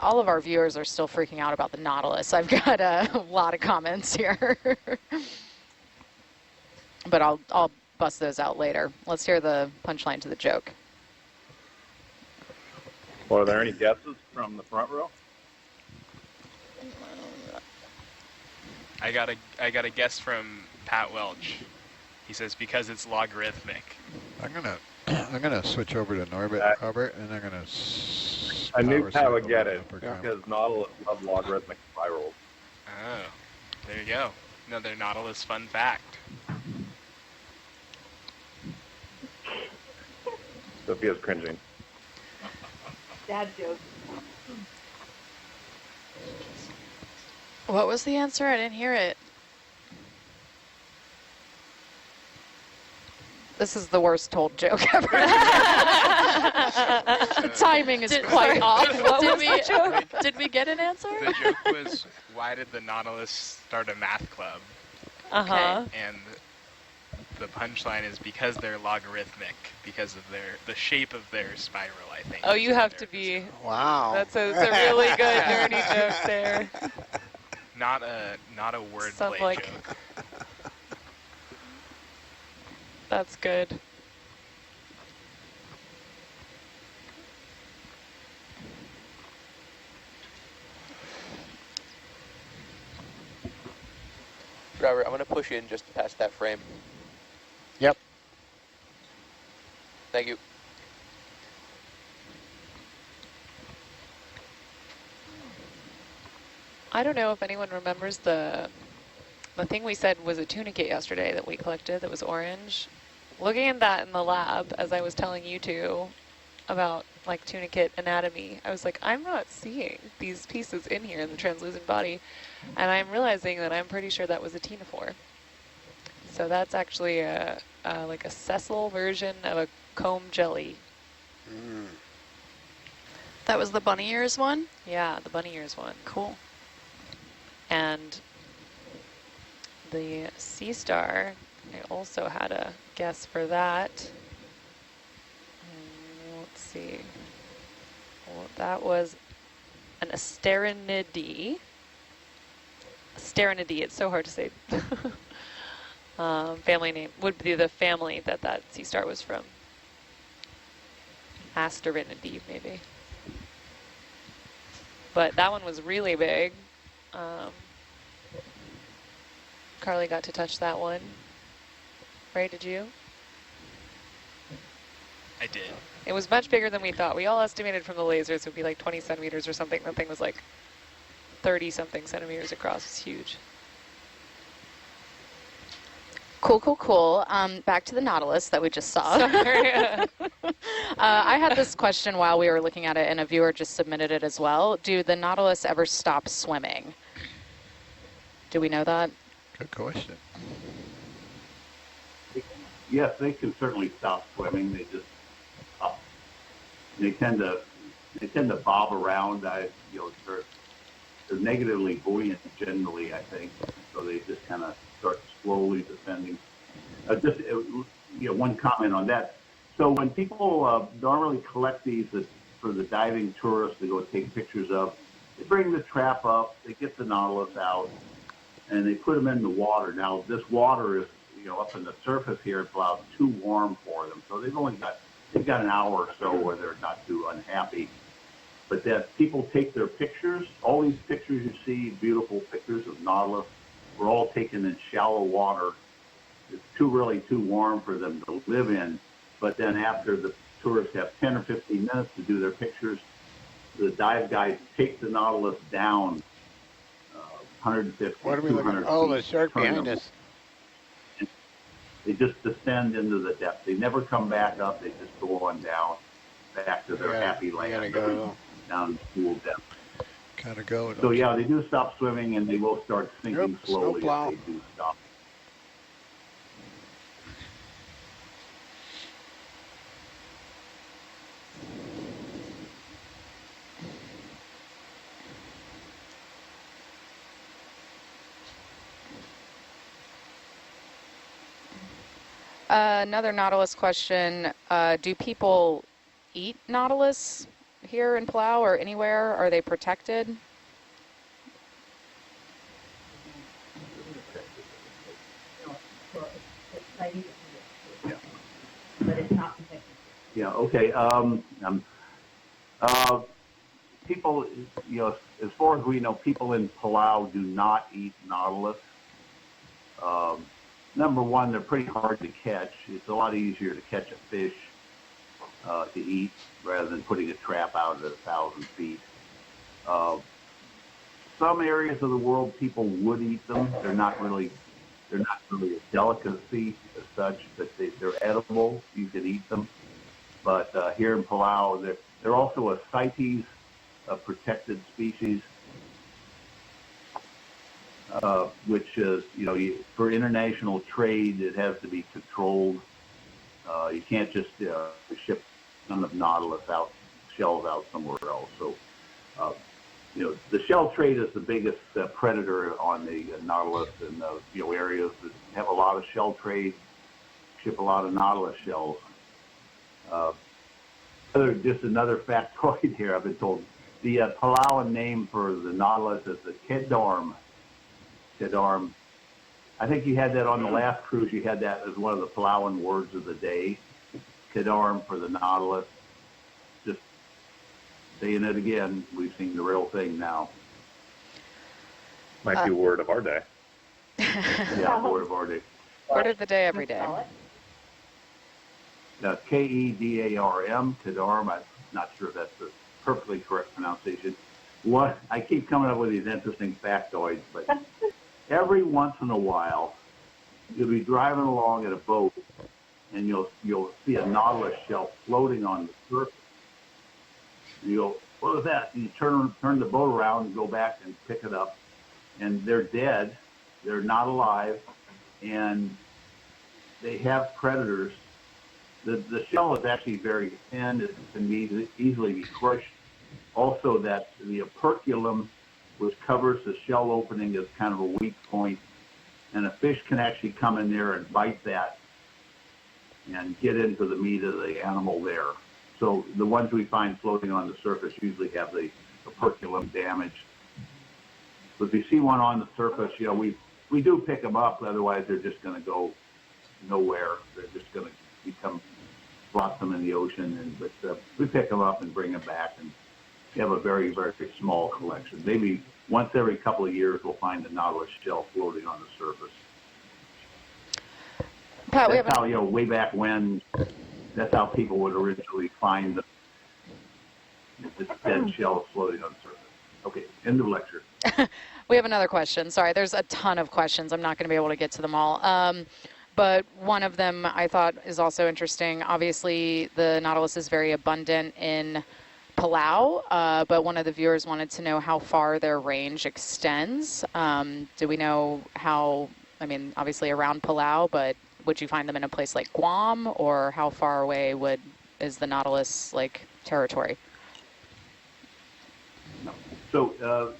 All of our viewers are still freaking out about the Nautilus. I've got a lot of comments here. But I'll bust those out later. Let's hear the punchline to the joke. Well, are there any guesses from the front row? I got a guess from Pat Welch. He says because it's logarithmic. I'm gonna switch over to Norbert, Robert, and I'm gonna. I knew power Pat would circle get the it upper cam. because Nautilus love logarithmic spirals. Oh, there you go. Another Nautilus fun fact. Sophia's cringing. Dad joke. What was the answer? I didn't hear it. This is the worst told joke ever. The timing is quite off. Did we get an answer? The joke was, why did the Nautilus start a math club? Uh-huh. And the punchline is because they're logarithmic, because of the shape of their spiral, I think. Oh, you have to be. Wow. That's a really good nerdy joke there. Not a Sounds wordplay like- joke. That's good. Robert, I'm going to push in just past that frame. Yep. Thank you. I don't know if anyone remembers the thing we said was a tunicate yesterday that we collected that was orange. Looking at that in the lab, as I was telling you two about like tunicate anatomy, I was like, I'm not seeing these pieces in here in the translucent body. And I'm realizing that I'm pretty sure that was a ctenophore. So that's actually like a sessile version of a comb jelly. Mm. That was the bunny ears one? Yeah, the bunny ears one. Cool. And the sea star, I also had a guess for that. Let's see. Well, that was an asterinidae. Asterinidae, it's so hard to say. Family name would be the family that sea star was from. Asterinidae, maybe. But that one was really big. Carly got to touch that one. Ray, did you? I did. It was much bigger than we thought. We all estimated from the lasers it would be like 20 centimeters or something. That thing was like 30-something centimeters across. It's huge. Cool, cool, cool. Back to the Nautilus that we just saw. Sorry. I had this question while we were looking at it, and a viewer just submitted it as well. Do the Nautilus ever stop swimming? Do we know that? Good question. yes, they can certainly stop swimming. They just they tend to bob around. They're negatively buoyant generally, I think. So they just kind of start slowly descending. One comment on that. So when people normally collect these for the diving tourists to go take pictures of, they bring the trap up, they get the Nautilus out, and they put them in the water. Now this water is, up in the surface here, it's about too warm for them. So they've got an hour or so where they're not too unhappy. But that people take their pictures, all these pictures you see, beautiful pictures of Nautilus, were all taken in shallow water. It's really too warm for them to live in. But then after the tourists have 10 or 15 minutes to do their pictures, the dive guides take the Nautilus down 150, What are we looking at? Oh, the shark behind us. They just descend into the depth. They never come back up. They just go on down back to their happy land. Down cool depth. Gotta go. So yeah, they do stop swimming and they will start sinking slowly if they do stop. Another Nautilus question. Do people eat Nautilus here in Palau or anywhere? Are they protected? But it's not protected. Yeah, okay. People, as far as we know, people in Palau do not eat Nautilus. Number one, they're pretty hard to catch. It's a lot easier to catch a fish to eat rather than putting a trap out at 1,000 feet. Some areas of the world, people would eat them. They're not really a delicacy as such, but they're edible. You can eat them. But here in Palau, they're also a CITES, a protected species, which is, for international trade, it has to be controlled. You can't just ship some of Nautilus shells out somewhere else. So, the shell trade is the biggest predator on the Nautilus, and areas that have a lot of shell trade ship a lot of Nautilus shells. Just another factoid here, I've been told. The Palauan name for the Nautilus is the Kedarm. Kedarm. I think you had that on the last cruise. You had that as one of the Palauan words of the day. Kedarm for the Nautilus. Just saying it again. We've seen the real thing now. Might be word of our day. Yeah, word of our day. Word of the day every day. Kedarm, Kedarm. I'm not sure if that's the perfectly correct pronunciation. I keep coming up with these interesting factoids, but every once in a while, you'll be driving along in a boat, and you'll see a Nautilus shell floating on the surface. And you go, what was that? And you turn the boat around and go back and pick it up, and they're dead. They're not alive, and they have predators. The shell is actually very thin. It can easily be crushed. Also, that the operculum, which covers the shell opening, is kind of a weak point, and a fish can actually come in there and bite that and get into the meat of the animal there. So the ones we find floating on the surface usually have the operculum damaged. But if you see one on the surface, we do pick them up. Otherwise, they're just going to go nowhere. They're just going to become blossom in the ocean. But we pick them up and bring them back, and we have a very, very small collection. Maybe once every couple of years, we'll find a Nautilus shell floating on the surface. Pat, that's how, way back when, that's how people would originally find the dead shells floating on the surface. Okay, end of lecture. We have another question. Sorry, there's a ton of questions. I'm not going to be able to get to them all. But one of them I thought is also interesting. Obviously, the Nautilus is very abundant in Palau, but one of the viewers wanted to know how far their range extends. Do we know how, obviously around Palau, but would you find them in a place like Guam, or how far away is the Nautilus like territory? So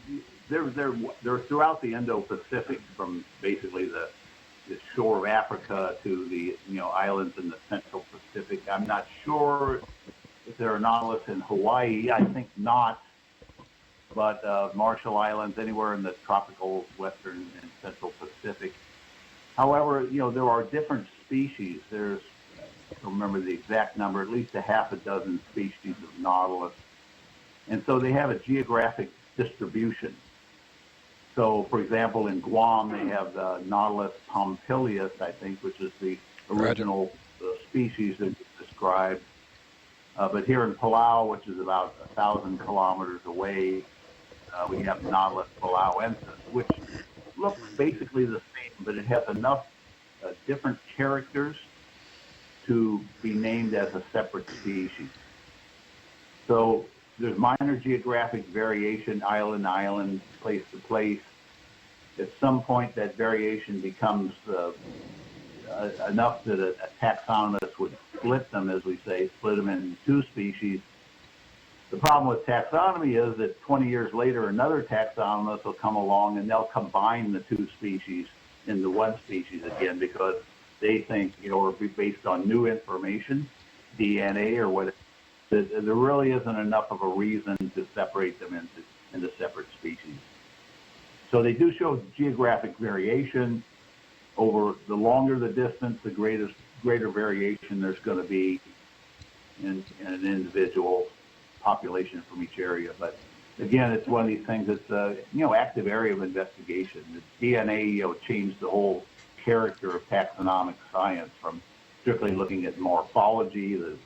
they're throughout the Indo-Pacific, from basically the shore of Africa to the islands in the Central Pacific. I'm not sure if there are nautilus in Hawaii. I think not, but Marshall Islands, anywhere in the tropical Western and Central Pacific. However, there are different species. There's, I don't remember the exact number, at least a half a dozen species of nautilus. And so they have a geographic distribution. So, for example, in Guam, they have the Nautilus pompilius, I think, which is the original species that was described. But here in Palau, which is about 1,000 kilometers away, we have Nautilus palauensis, which looks basically the same, but it has enough different characters to be named as a separate species. So there's minor geographic variation, island to island, place to place. At some point, that variation becomes enough that a taxonomist would split them, as we say, split them into two species. The problem with taxonomy is that 20 years later, another taxonomist will come along and they'll combine the two species into one species again, because they think, or based on new information, DNA or whatever, that there really isn't enough of a reason to separate them into separate species. So they do show geographic variation. Over the longer the distance, the greater variation there's going to be in an individual population from each area. But again, it's one of these things that's active area of investigation. The DNA changed the whole character of taxonomic science, from strictly looking at morphology, the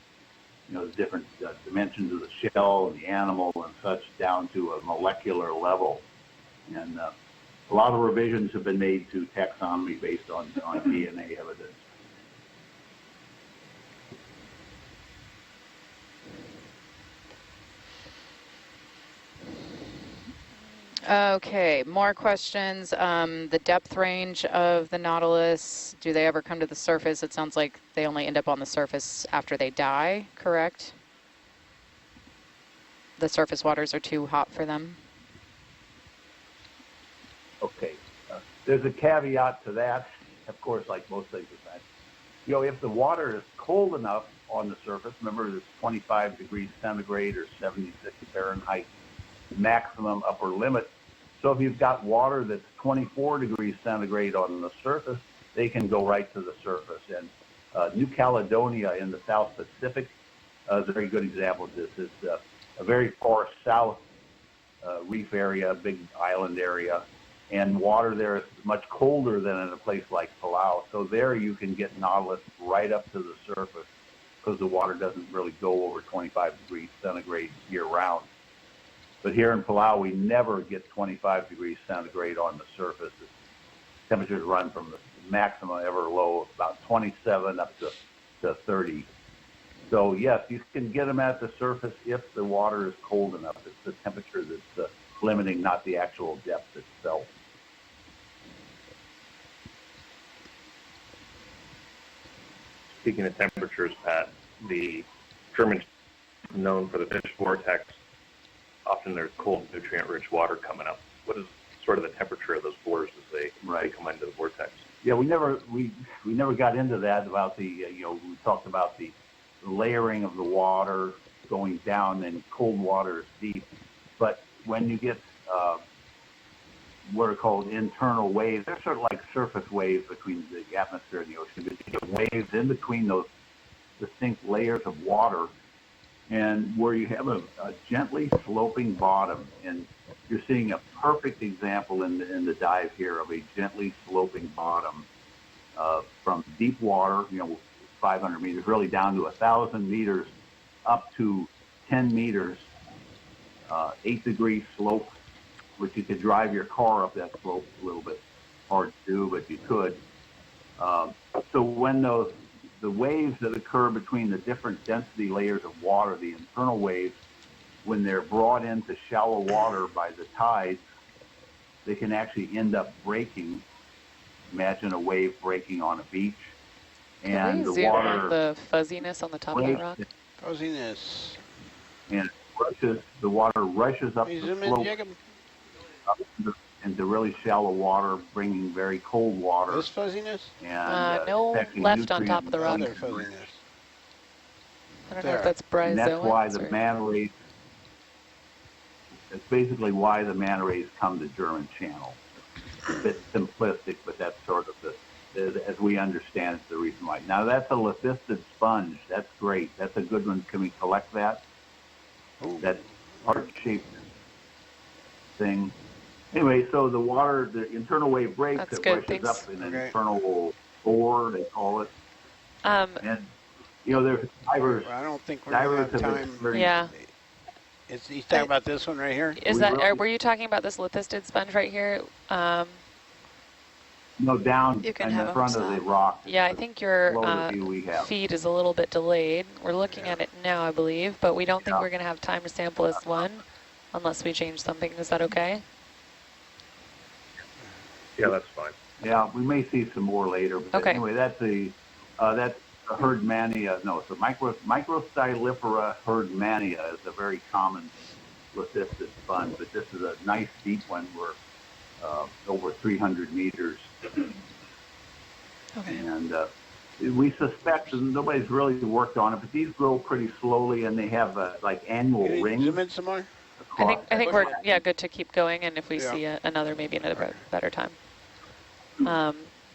different dimensions of the shell and the animal and such, down to a molecular level. And a lot of revisions have been made to taxonomy based on DNA evidence. Okay, more questions. The depth range of the Nautilus, do they ever come to the surface? It sounds like they only end up on the surface after they die, correct? The surface waters are too hot for them? Okay, there's a caveat to that. Of course, like most things in science, if the water is cold enough on the surface, remember it's 25 degrees centigrade or 76 Fahrenheit maximum upper limit. So if you've got water that's 24 degrees centigrade on the surface, they can go right to the surface. And New Caledonia in the South Pacific is a very good example of this. It's a very far south reef area, big island area, and water there is much colder than in a place like Palau. So there you can get nautilus right up to the surface, because the water doesn't really go over 25 degrees centigrade year-round. But here in Palau, we never get 25 degrees centigrade on the surface. Temperatures run from the maximum ever low of about 27 up to 30. So yes, you can get them at the surface if the water is cold enough. It's the temperature that's limiting, not the actual depth itself. Speaking of temperatures, Pat, the German known for the fish vortex. Often there's cold, nutrient-rich water coming up. What is sort of the temperature of those floors as they come into the vortex? Yeah, we never got into that about the we talked about the layering of the water going down, and cold water is deep. But when you get what are called internal waves, they're sort of like surface waves between the atmosphere and the ocean. But you get waves in between those distinct layers of water, and where you have a gently sloping bottom, and you're seeing a perfect example in the dive here of a gently sloping bottom from deep water, 500 meters, really down to 1,000 meters, up to 10 meters, 8-degree slope, which you could drive your car up that slope. A little bit hard to do, but you could. So when the waves that occur between the different density layers of water, the internal waves, when they're brought into shallow water by the tides, they can actually end up breaking. Imagine a wave breaking on a beach. Can we the zoom water on the fuzziness on the top of that rock? Fuzziness. And the water rushes up Hey, the zoom in, slope Jacob. up into really shallow water, bringing very cold water. This fuzziness? And no affecting left on top of the rock. Other fuzziness. I don't know if that's bryozoans. And that's why the or... manta rays. That's basically why the manta rays come to German Channel. It's a bit simplistic, but that's sort of as we understand it, the reason why. Now that's a lithistid sponge. That's great. That's a good one. Can we collect that? Ooh. That heart-shaped thing. Anyway, so the water, the internal wave breaks. That's it good, rushes thanks. up in an internal bore, they call it. And there's divers. I don't think we're going to have time. Yeah. He's talking about this one right here? Were you talking about this lithistid sponge right here? No, down you can in have the front of the rock. Yeah, I think your feed is a little bit delayed. We're looking at it now, I believe, but we don't think we're going to have time to sample this one unless we change something. Is that okay? Yeah, that's fine. Yeah, we may see some more later. But anyway, that's a Herdmania. No, it's a Microstylifera Herdmania is a very common lithistid sponge, but this is a nice deep one. We're over 300 meters. Okay. And we suspect, and nobody's really worked on it, but these grow pretty slowly, and they have like annual rings. Zoom in some more? I think we're good to keep going, and if we see another, maybe another better time.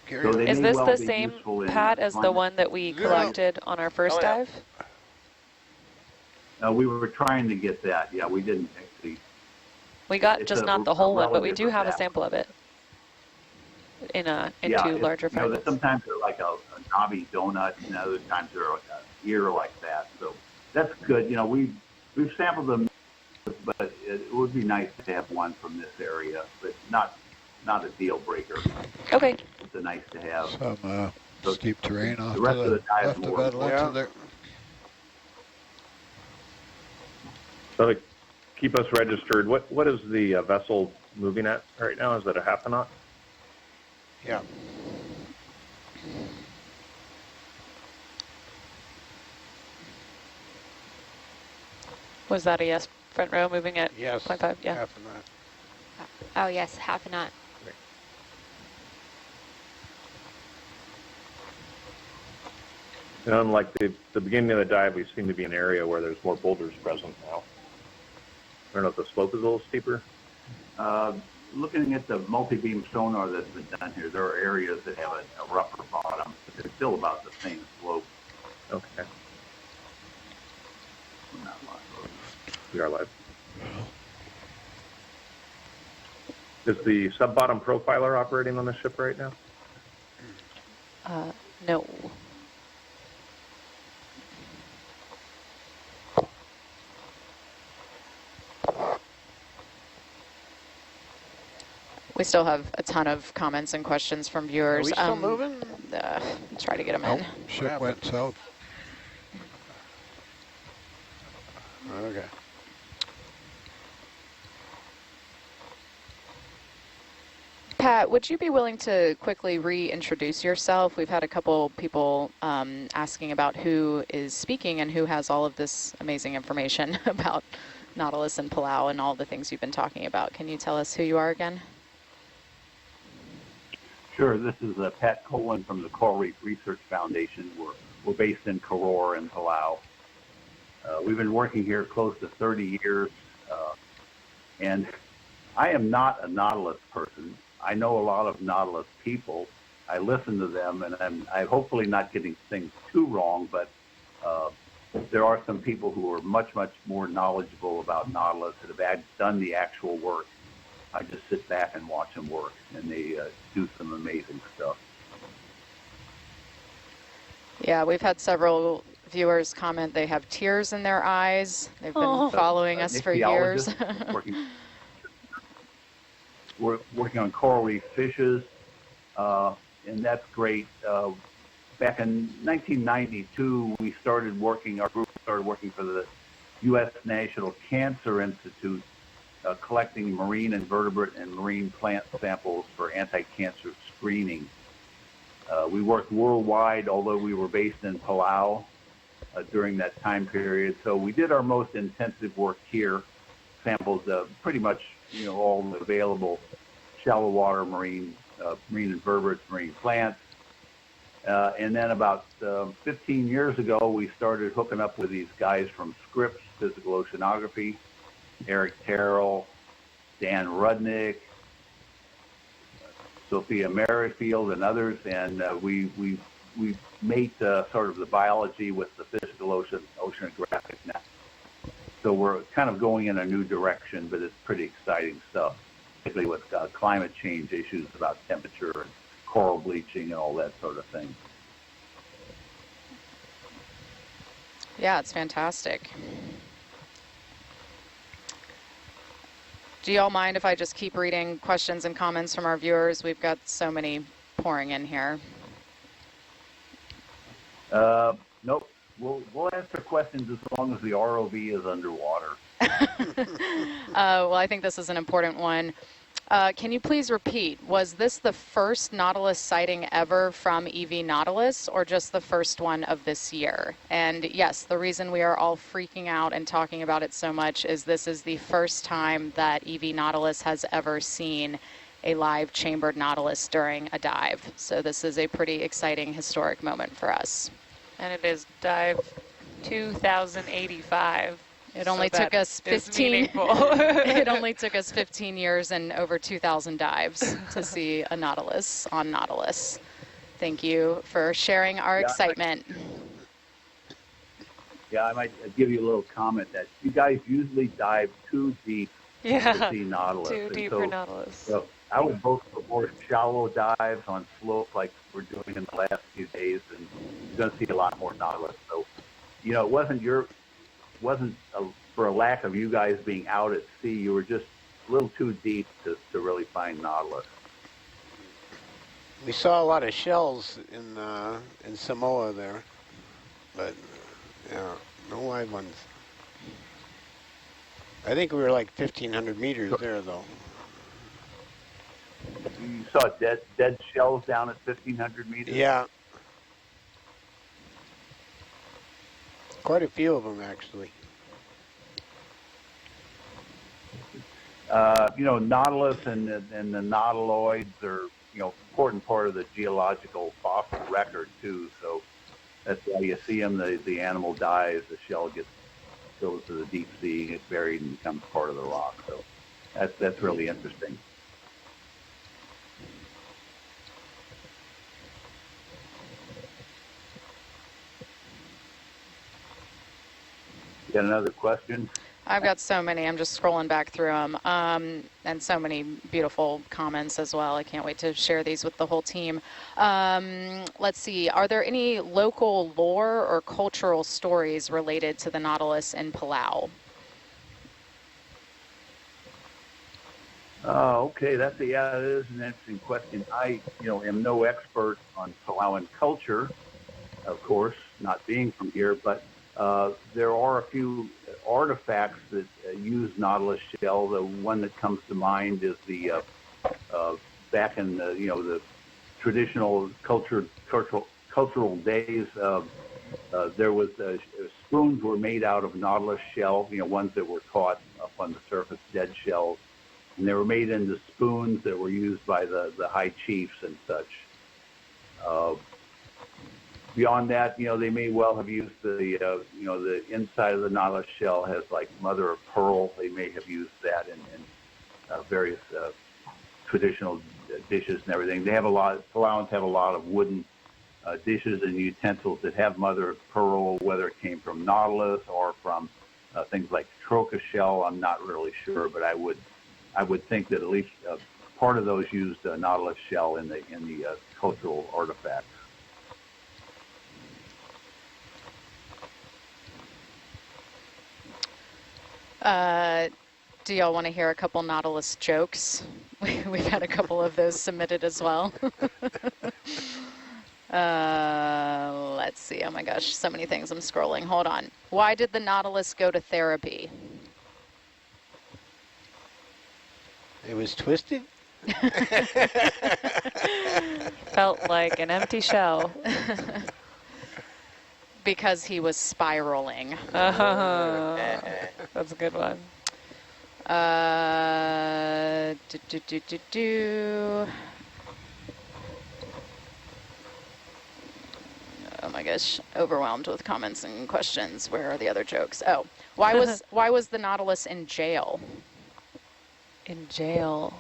Is this the same, Pat, as the one that we collected on our first dive? We were trying to get that. Yeah, we didn't actually. We got just not the whole one, but we do have a sample of it in two larger fragments. Sometimes they're like a knobby donut, and other times they're like a ear like that. So that's good. We've sampled them, but it would be nice to have one from this area, but not a deal breaker. Okay. It's a nice to have. Some steep terrain off the rest to of the dive left of that left there. So to keep us registered, what is the vessel moving at right now? Is it a half a knot? Yeah. Was that a yes, front row moving at 0.5? Yeah. Half a knot. Oh, yes, half a knot. And unlike the beginning of the dive, we seem to be in an area where there's more boulders present now. I don't know if the slope is a little steeper. Looking at the multi-beam sonar that's been done here, there are areas that have a rougher bottom, but it's still about the same slope. Okay. We are live. Is the sub-bottom profiler operating on the ship right now? No. We still have a ton of comments and questions from viewers. Are we still moving? Try to get them in. Ship went south. Okay. Pat, would you be willing to quickly reintroduce yourself? We've had a couple people asking about who is speaking and who has all of this amazing information about Nautilus and Palau and all the things you've been talking about. Can you tell us who you are again? Sure. This is Pat Cohen from the Coral Reef Research Foundation. We're based in Koror in Palau. We've been working here close to 30 years, and I am not a Nautilus person. I know a lot of Nautilus people. I listen to them, and I'm hopefully not getting things too wrong, but there are some people who are much, much more knowledgeable about Nautilus that have done the actual work. I just sit back and watch them work, and they do some amazing stuff. Yeah, we've had several viewers comment they have tears in their eyes. They've been following us for years. We're working on coral reef fishes, and that's great. Back in 1992, our group started working for the U.S. National Cancer Institute, collecting marine invertebrate and marine plant samples for anti-cancer screening. We worked worldwide, although we were based in Palau during that time period. So we did our most intensive work here, sampled pretty much all the available shallow water marine invertebrates, marine plants. And then about 15 years ago, we started hooking up with these guys from Scripps Physical Oceanography, Eric Terrell, Dan Rudnick, Sophia Merrifield, and others, and we mate sort of the biology with the physical oceanographic now. So we're kind of going in a new direction, but it's pretty exciting stuff, particularly with climate change issues about temperature and coral bleaching and all that sort of thing. Yeah, it's fantastic. Do y'all mind if I just keep reading questions and comments from our viewers? We've got so many pouring in here. Nope. We'll answer questions as long as the ROV is underwater. Well, I think this is an important one. Can you please repeat, was this the first Nautilus sighting ever from EV Nautilus, or just the first one of this year? And yes, the reason we are all freaking out and talking about it so much is this is the first time that EV Nautilus has ever seen a live chambered Nautilus during a dive. So this is a pretty exciting historic moment for us. And it is dive 2085. It only took us 15. It only took us 15 years and over 2,000 dives to see a Nautilus on Nautilus. Thank you for sharing our excitement. I might give you a little comment that you guys usually dive too deep to see Nautilus. Too deep for Nautilus. So I would vote for more shallow dives on slopes like we're doing in the last few days, and you're going to see a lot more Nautilus. So, it wasn't for a lack of you guys being out at sea. You were just a little too deep to really find Nautilus. We saw a lot of shells in Samoa there, but no live ones. I think we were like 1,500 meters there, though. You saw dead shells down at 1,500 meters? Yeah. Quite a few of them, actually. Nautilus and the nautiloids are, important part of the geological fossil record, too. So that's why you see them, the animal dies, the shell goes to the deep sea, gets buried, and becomes part of the rock. So that's really interesting. Got another question? I've got so many. I'm just scrolling back through them. And so many beautiful comments as well. I can't wait to share these with the whole team. Let's see. Are there any local lore or cultural stories related to the Nautilus in Palau? Okay, that is an interesting question. I, am no expert on Palauan culture, of course, not being from here, but there are a few artifacts that use Nautilus shell. The one that comes to mind is the back in the traditional cultural days. There was spoons were made out of Nautilus shell. Ones that were caught up on the surface, dead shells, and they were made into spoons that were used by the high chiefs and such. Beyond that, they may well have used the inside of the Nautilus shell has like mother of pearl. They may have used that in various traditional dishes and everything. Palauans have a lot of wooden dishes and utensils that have mother of pearl, whether it came from Nautilus or from things like troca shell. I'm not really sure, but I would think that at least part of those used Nautilus shell in the cultural artifacts. Do y'all want to hear a couple Nautilus jokes? We've had a couple of those submitted as well. Let's see. Oh my gosh, so many things I'm scrolling. Hold on. Why did the Nautilus go to therapy? It was twisted? felt like an empty shell. Because he was spiraling. That's a good one. Oh my gosh, overwhelmed with comments and questions. Where are the other jokes? Oh, why was the Nautilus in jail? In jail.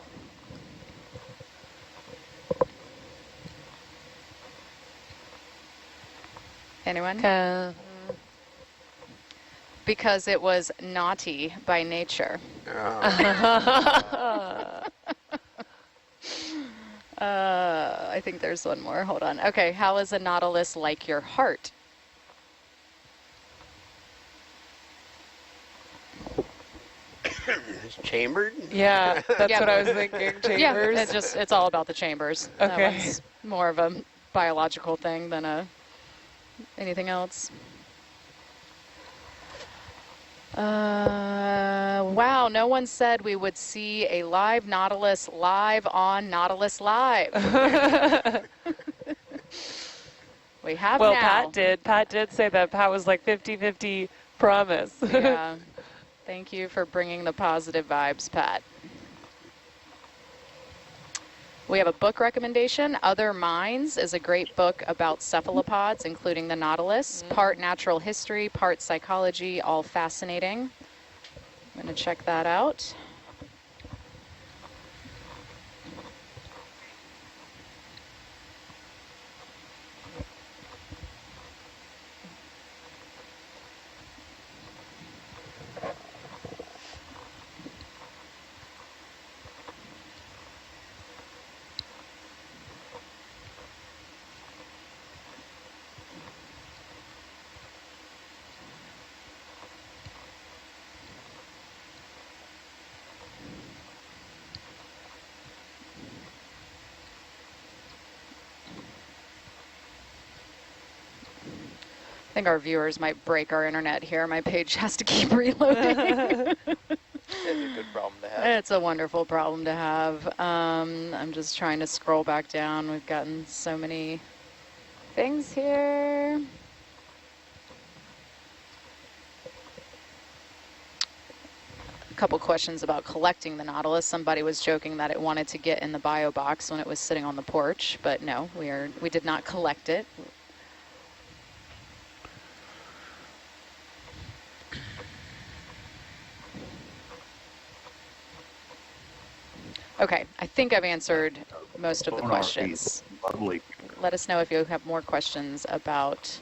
Anyone? Because it was naughty by nature. I think there's one more. Hold on. Okay, how is a Nautilus like your heart? It's chambered? Yeah, that's what I was thinking. Chambers. Yeah, it's all about the chambers. Okay. That one's more of a biological thing than anything else. Wow, no one said we would see a live Nautilus live on Nautilus Live. We have well, now. Pat did say that. Pat was like 50-50 promise. Yeah. Thank you for bringing the positive vibes, Pat. We have a book recommendation. Other Minds is a great book about cephalopods, including the Nautilus. Part natural history, part psychology, all fascinating. I'm going to check that out. I think our viewers might break our internet here. My page has to keep reloading. It's a good problem to have. It's a wonderful problem to have. I'm just trying to scroll back down. We've gotten so many things here. A couple questions about collecting the Nautilus. Somebody was joking that it wanted to get in the bio box when it was sitting on the porch, but no, we did not collect it. Okay, I think I've answered most of the questions. Lovely. Let us know if you have more questions about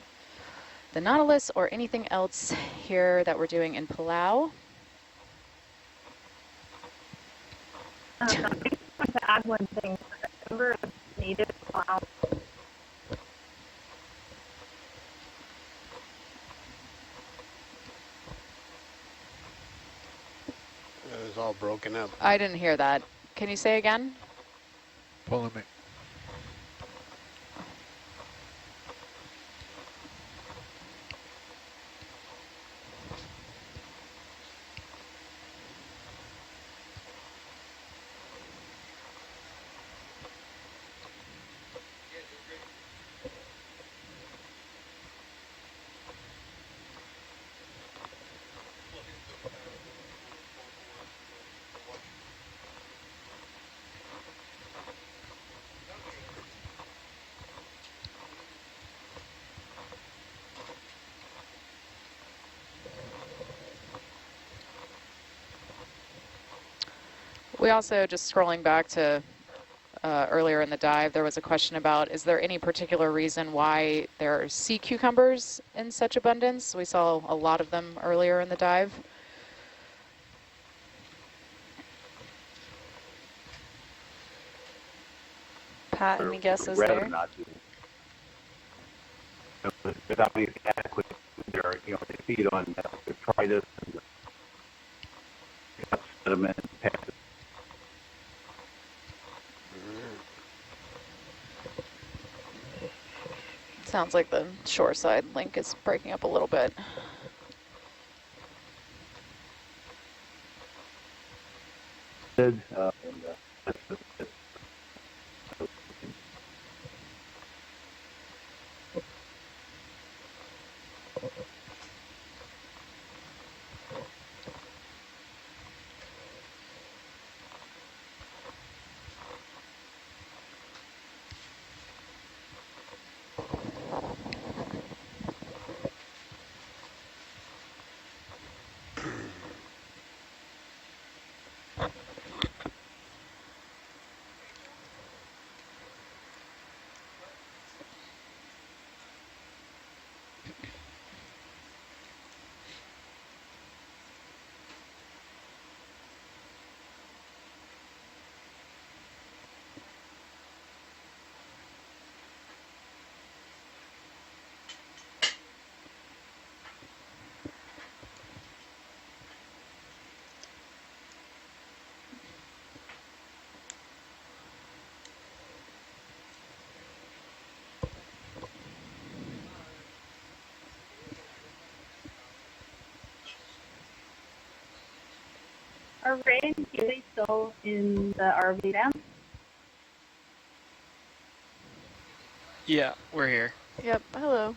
the Nautilus or anything else here that we're doing in Palau. I just wanted to add one thing. Remember native Palau. It was all broken up. I didn't hear that. Can you say again? Pulling me. We also, just scrolling back to earlier in the dive, there was a question about, is there any particular reason why there are sea cucumbers in such abundance? We saw a lot of them earlier in the dive. Pat, any guesses rather there? not do. Without being adequate, they feed on detritus and sediment and passes. Sounds like the shoreside link is breaking up a little bit. Are Ray and Keely still in the ROV van? Yeah, we're here. Yep. Hello.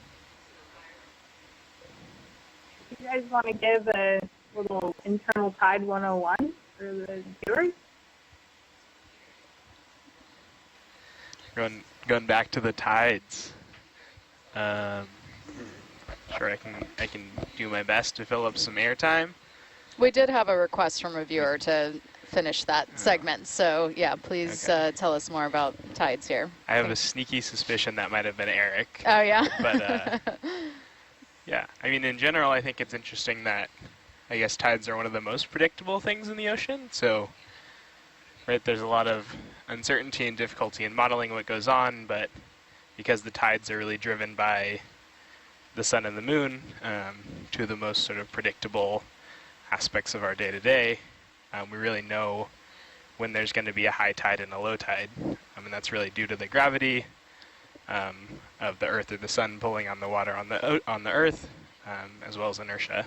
You guys want to give a little internal tide 101 for the viewers? Going back to the tides. Sure, I can do my best to fill up some airtime. We did have a request from a viewer to finish that segment, so yeah, please tell us more about tides here. I have a sneaky suspicion that might have been Eric. Oh yeah? But yeah, I mean, in general, I think it's interesting that I guess tides are one of the most predictable things in the ocean. So, right, there's a lot of uncertainty and difficulty in modeling what goes on, but because the tides are really driven by the sun and the moon, two of the most sort of predictable aspects of our day-to-day, we really know when there's going to be a high tide and a low tide. And that's really due to the gravity of the Earth or the sun pulling on the water on the Earth, as well as inertia.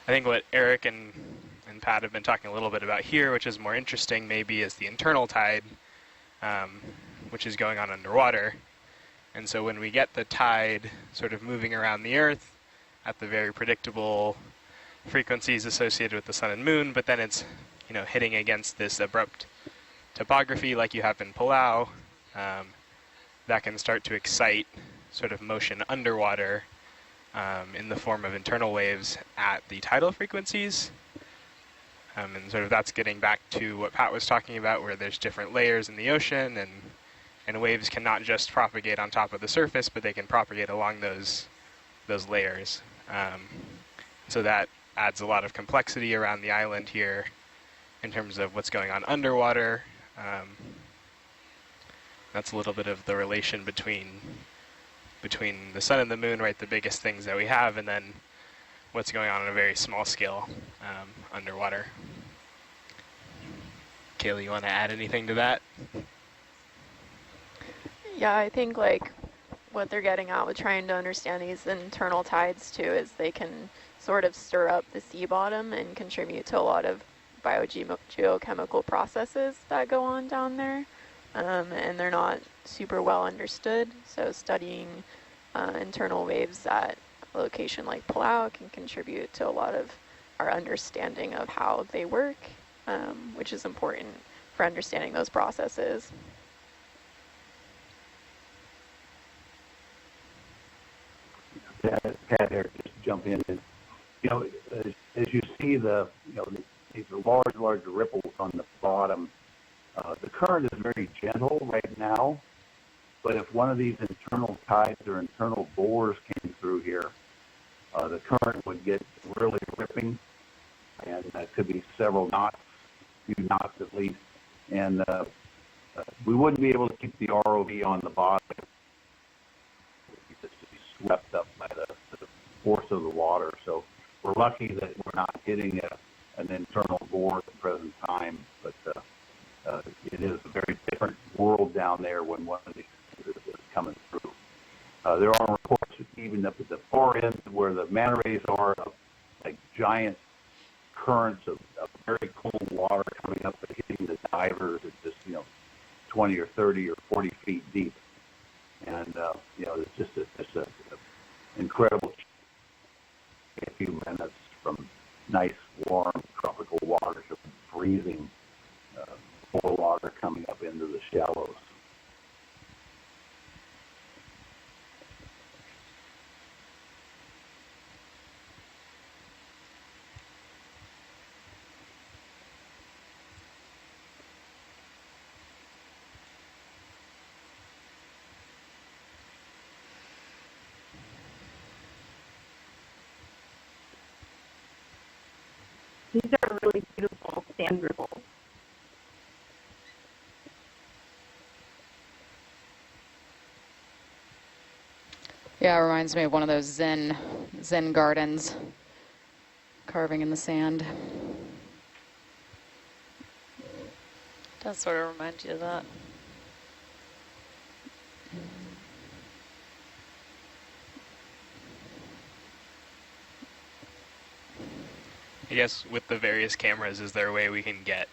I think what Eric and Pat have been talking a little bit about here, which is more interesting maybe, is the internal tide, which is going on underwater. And so when we get the tide sort of moving around the Earth at the very predictable frequencies associated with the sun and moon, but then it's, you know, hitting against this abrupt topography like you have in Palau, that can start to excite sort of motion underwater in the form of internal waves at the tidal frequencies. And sort of that's getting back to what Pat was talking about, where there's different layers in the ocean, and waves can not just propagate on top of the surface, but they can propagate along those layers. So that adds a lot of complexity around the island here in terms of what's going on underwater. That's a little bit of the relation between the sun and the moon, right, the biggest things that we have, and then what's going on a very small scale underwater. Kaylee, you want to add anything to that? Yeah, I think like what they're getting at with trying to understand these internal tides too is they can sort of stir up the sea bottom and contribute to a lot of biogeochemical processes that go on down there, and they're not super well understood. So studying internal waves at a location like Palau can contribute to a lot of our understanding of how they work, which is important for understanding those processes. Pat here, just jump in. And, you know, as you see these are large ripples on the bottom. The current is very gentle right now, but if one of these internal tides or internal bores came through here, the current would get really ripping, and that could be several knots, a few knots at least, and we wouldn't be able to keep the ROV on the bottom. Just be swept up by the force of the water. So we're lucky that we're not hitting an internal bore at the present time, but it is a very different world down there when one of these is coming through. There are reports even up at the far end where the manta rays are, like giant currents of very cold water coming up and hitting the divers at just 20 or 30 or 40 feet deep. And it's just an incredible a few minutes from nice, warm, tropical water to freezing cold water coming up into the shallows. These are really beautiful sand ripples. Yeah, it reminds me of one of those Zen gardens, carving in the sand. Does sort of remind you of that. I guess with the various cameras, is there a way we can get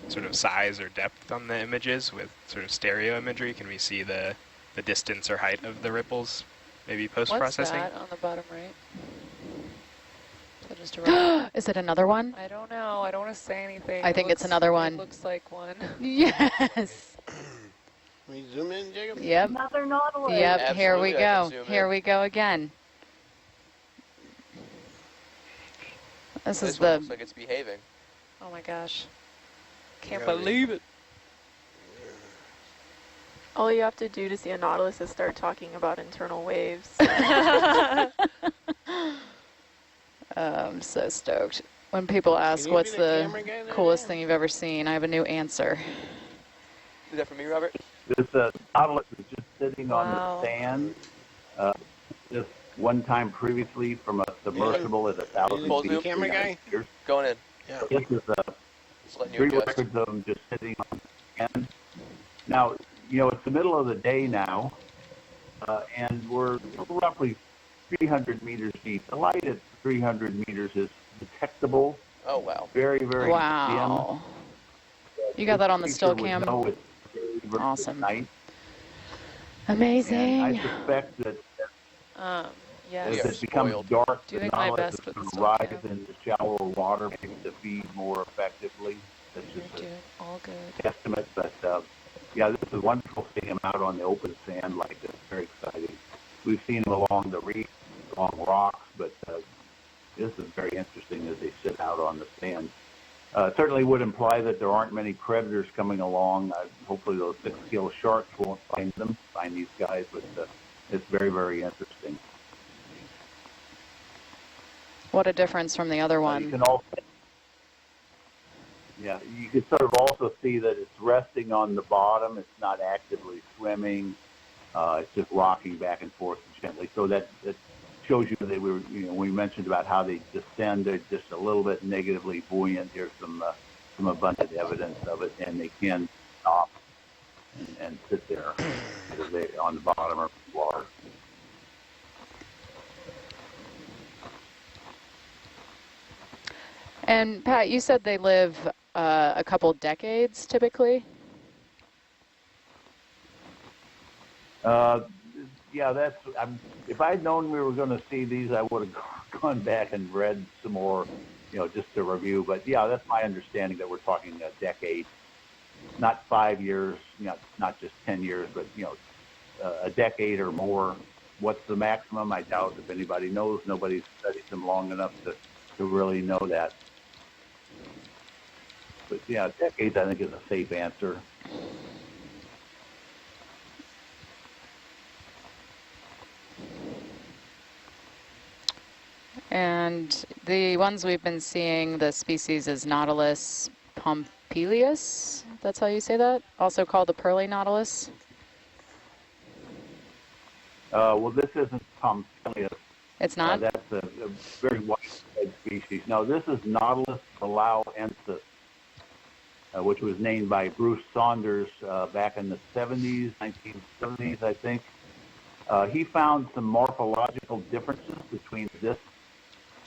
sort of size or depth on the images with sort of stereo imagery? Can we see the distance or height of the ripples, maybe What's post-processing? that on the bottom right? Is that just a rock? Is it another one? I don't know. I don't want to say anything. I think it's another one. It looks like one. Yes. Can we zoom in, Jacob? Yep. Another Nautilus. Yep. Here we Absolutely, I can go. zoom Here in. we go again. This is This one the. looks like it's behaving. Oh my gosh. Can't Yeah, believe it. All you have to do to see a Nautilus is start talking about internal waves. I'm so stoked. When people ask you what's be the the camera guy there coolest now? thing you've ever seen, I have a new answer. Is that for me, Robert? This Nautilus is just sitting on Wow. the sand. Just one time previously from a submersible at 1,000 Full feet. zoom. Camera guy? meters. Going in. Yeah. This is Just letting you three adjust. records of them just sitting on the sand. Now, it's the middle of the day now, and we're roughly 300 meters deep. The light at 300 meters is detectable. Oh, wow. Very, very Wow. dim. You got that on the Creature still would cam? know it's day versus Awesome. night. Amazing. And I suspect that Yes. as it becomes spoiled. dark, Doing the my Nautilus best is with going the to still rise cam. into shallower water, maybe to feed more effectively. That's You're just doing all good. an estimate, but yeah, this is wonderful seeing them out on the open sand like this. Very exciting. We've seen them along the reef, along rocks, but this is very interesting as they sit out on the sand. It certainly would imply that there aren't many predators coming along. Hopefully those 6-gill sharks won't find these guys, but it's very, very interesting. What a difference from the other You one. can also, you can sort of also see that it's resting on the bottom. It's not actively swimming. It's just rocking back and forth gently. So that shows you that we mentioned about how they descend. They're just a little bit negatively buoyant. There's some abundant evidence of it, and they can stop and sit there because they on the bottom of the water. And Pat, you said they live a couple decades typically? Yeah, if I'd known we were going to see these, I would have gone back and read some more, just to review. But yeah, that's my understanding that we're talking a decade, not 5 years, not just 10 years, but a decade or more. What's the maximum? I doubt if anybody knows. Nobody's studied them long enough to really know that. But yeah, decades I think is a safe answer. And the ones we've been seeing, the species is Nautilus pompilius. That's how you say that? Also called the pearly Nautilus. Well, this isn't pompilius. It's not? That's a very widespread species. No, this is Nautilus palauensis, which was named by Bruce Saunders back in the 1970s, I think. He found some morphological differences between this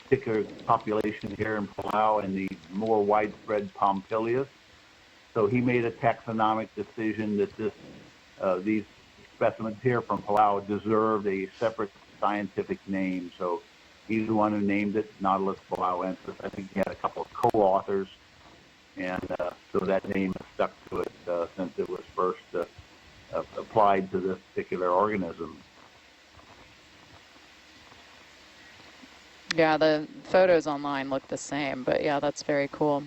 particular population here in Palau and the more widespread Pompilius. So he made a taxonomic decision that these specimens here from Palau deserved a separate scientific name. So he's the one who named it Nautilus palauensis. I think he had a couple of co-authors, and so that name has stuck to it since it was first applied to this particular organism. Yeah, the photos online look the same, but yeah, that's very cool.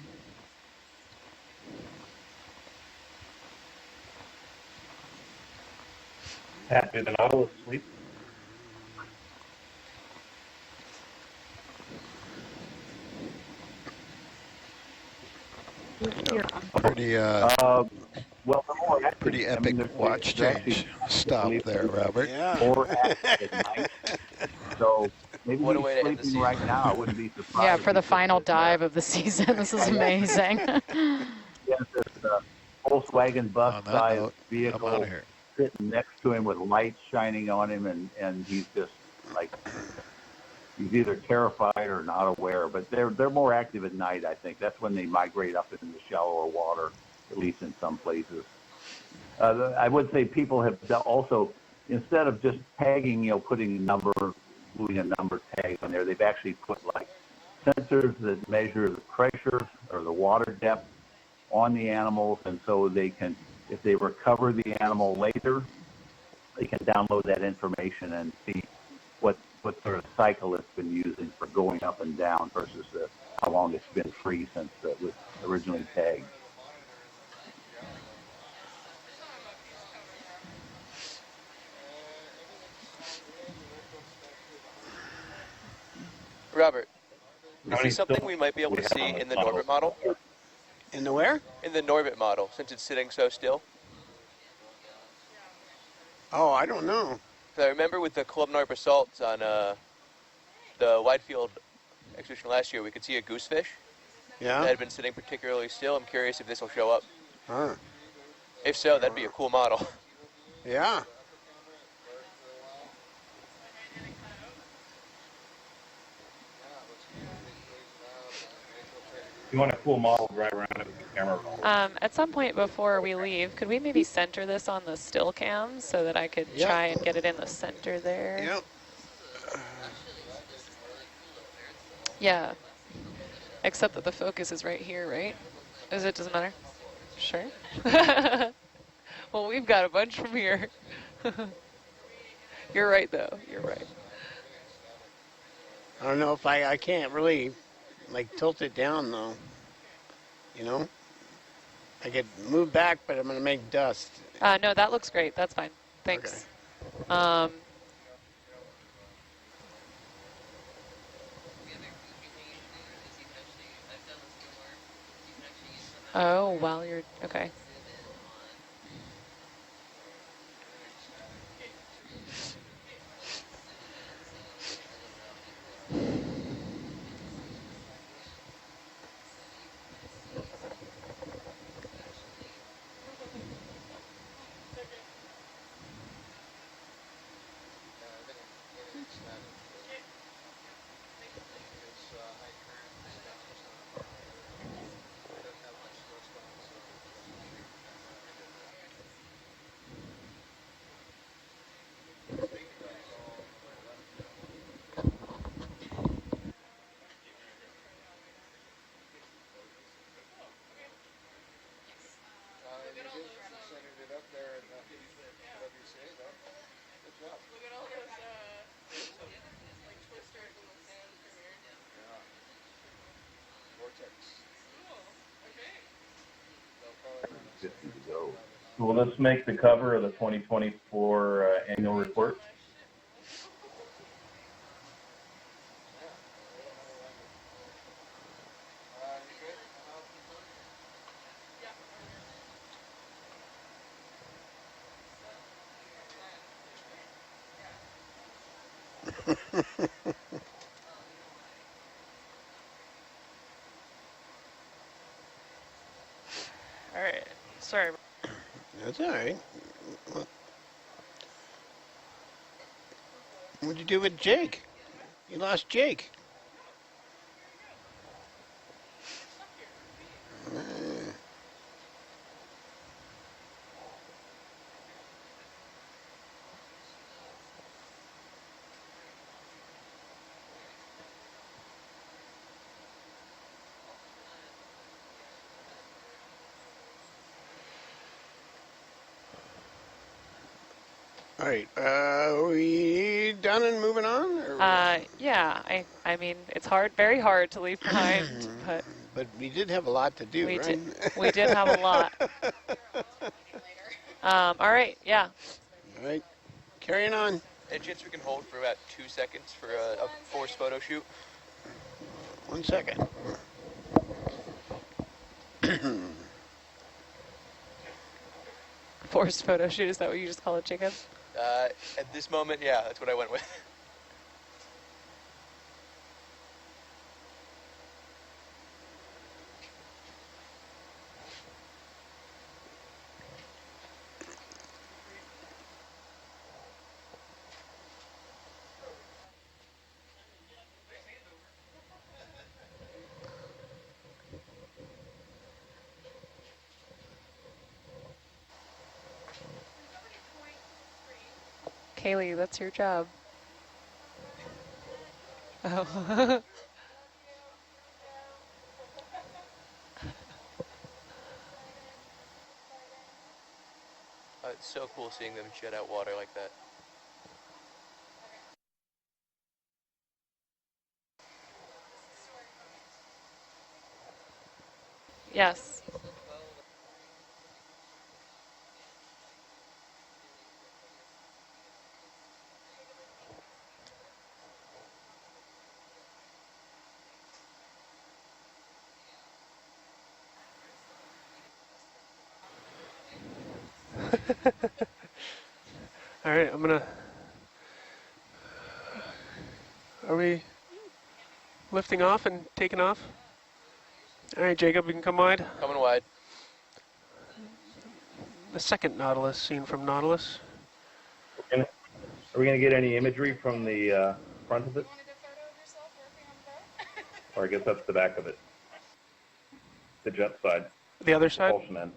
Pat, did the Nautilus sleep? Pretty, well, the more active, pretty epic watch change stop there, Robert. Yeah. More active at night. So maybe What a he's way to end the sleeping right now. I wouldn't be surprised. Yeah, for the if he final just sits there. dive of the season. This is amazing. He has this Volkswagen bus On that size note, I'm vehicle out of here. sitting next to him with lights shining on him, and he's just like he's either terrified or not aware. But they're more active at night, I think. That's when they migrate up into the shallower water, at least in some places. I would say people have also, instead of just tagging, putting a number, gluing a number tag on there, they've actually put like sensors that measure the pressure or the water depth on the animals, and so they can, if they recover the animal later, they can download that information and see what sort of cycle it's been using for going up and down versus how long it's been free since it was originally tagged. Robert, is this something we might be able to see in the Norbit model? In the where? In the Norbit model, since it's sitting so still. Oh, I don't know. I remember with the Club Norbit assaults on the wide field exhibition last year, we could see a goosefish that had been sitting particularly still. I'm curious if this will show up. Huh. If so, that'd be a cool model. Yeah. You want a cool model, drive around it with the camera roll. At some point before we leave, could we maybe center this on the still cams so that I could try and get it in the center there? Yep. Yeah. Except that the focus is right here, right? Doesn't matter? Sure. Well, we've got a bunch from here. You're right, though. You're right. I don't know if I can't really, tilt it down, though. I could move back, but I'm going to make dust. No, that looks great. That's fine. Thanks. Okay. Oh, while you're, okay. So will this make the cover of the 2024 annual report? All right. Sorry. That's all right. What'd you do with Jake? You lost Jake. All right, are we done and moving on? Or? Yeah, I mean, it's very hard to leave behind, but... But we did have a lot to do, right? We did have a lot. All right, yeah. All right, carrying on. Any chance we can hold for about 2 seconds for a forced photo shoot? 1 second. Forced photo shoot, is that what you just call it, Jacob? At this moment, yeah, that's what I went with. Kaylee, that's your job. Oh. It's so cool seeing them jet out water like that. Yes. All right, I'm gonna. Are we lifting off and taking off? All right, Jacob, you can come wide. Coming wide. The second Nautilus seen from Nautilus. Are we going to get any imagery from the front of it? Or I guess that's the back of it. The jet side. The other side? Propulsion end.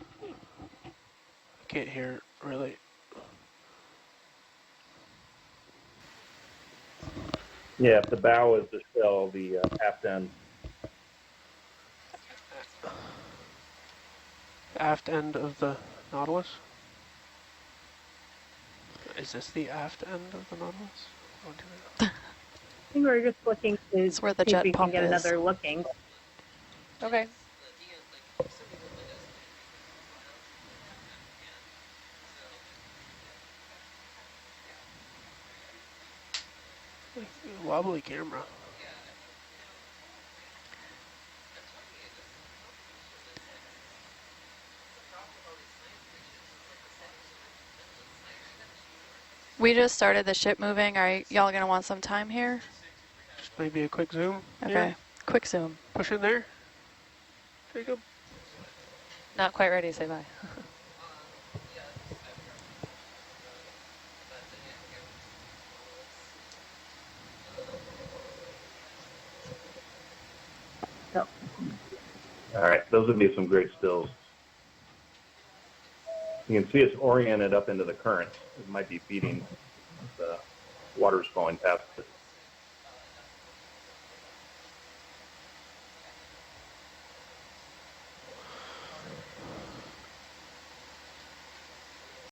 I can't hear really. Yeah, if the bow is the shell, the aft end. Aft end of the Nautilus? Is this the aft end of the Nautilus? I think we're just looking to It's where the see if jet we can pump get is. another looking. Okay. Wobbly camera. We just started the ship moving. Are y'all going to want some time here? Just maybe a quick zoom. Okay, Here. quick zoom. Push in there. Jacob. Not quite ready to say bye. So. All right, those would be some great stills. You can see it's oriented up into the current. It might be feeding. The water's flowing past it.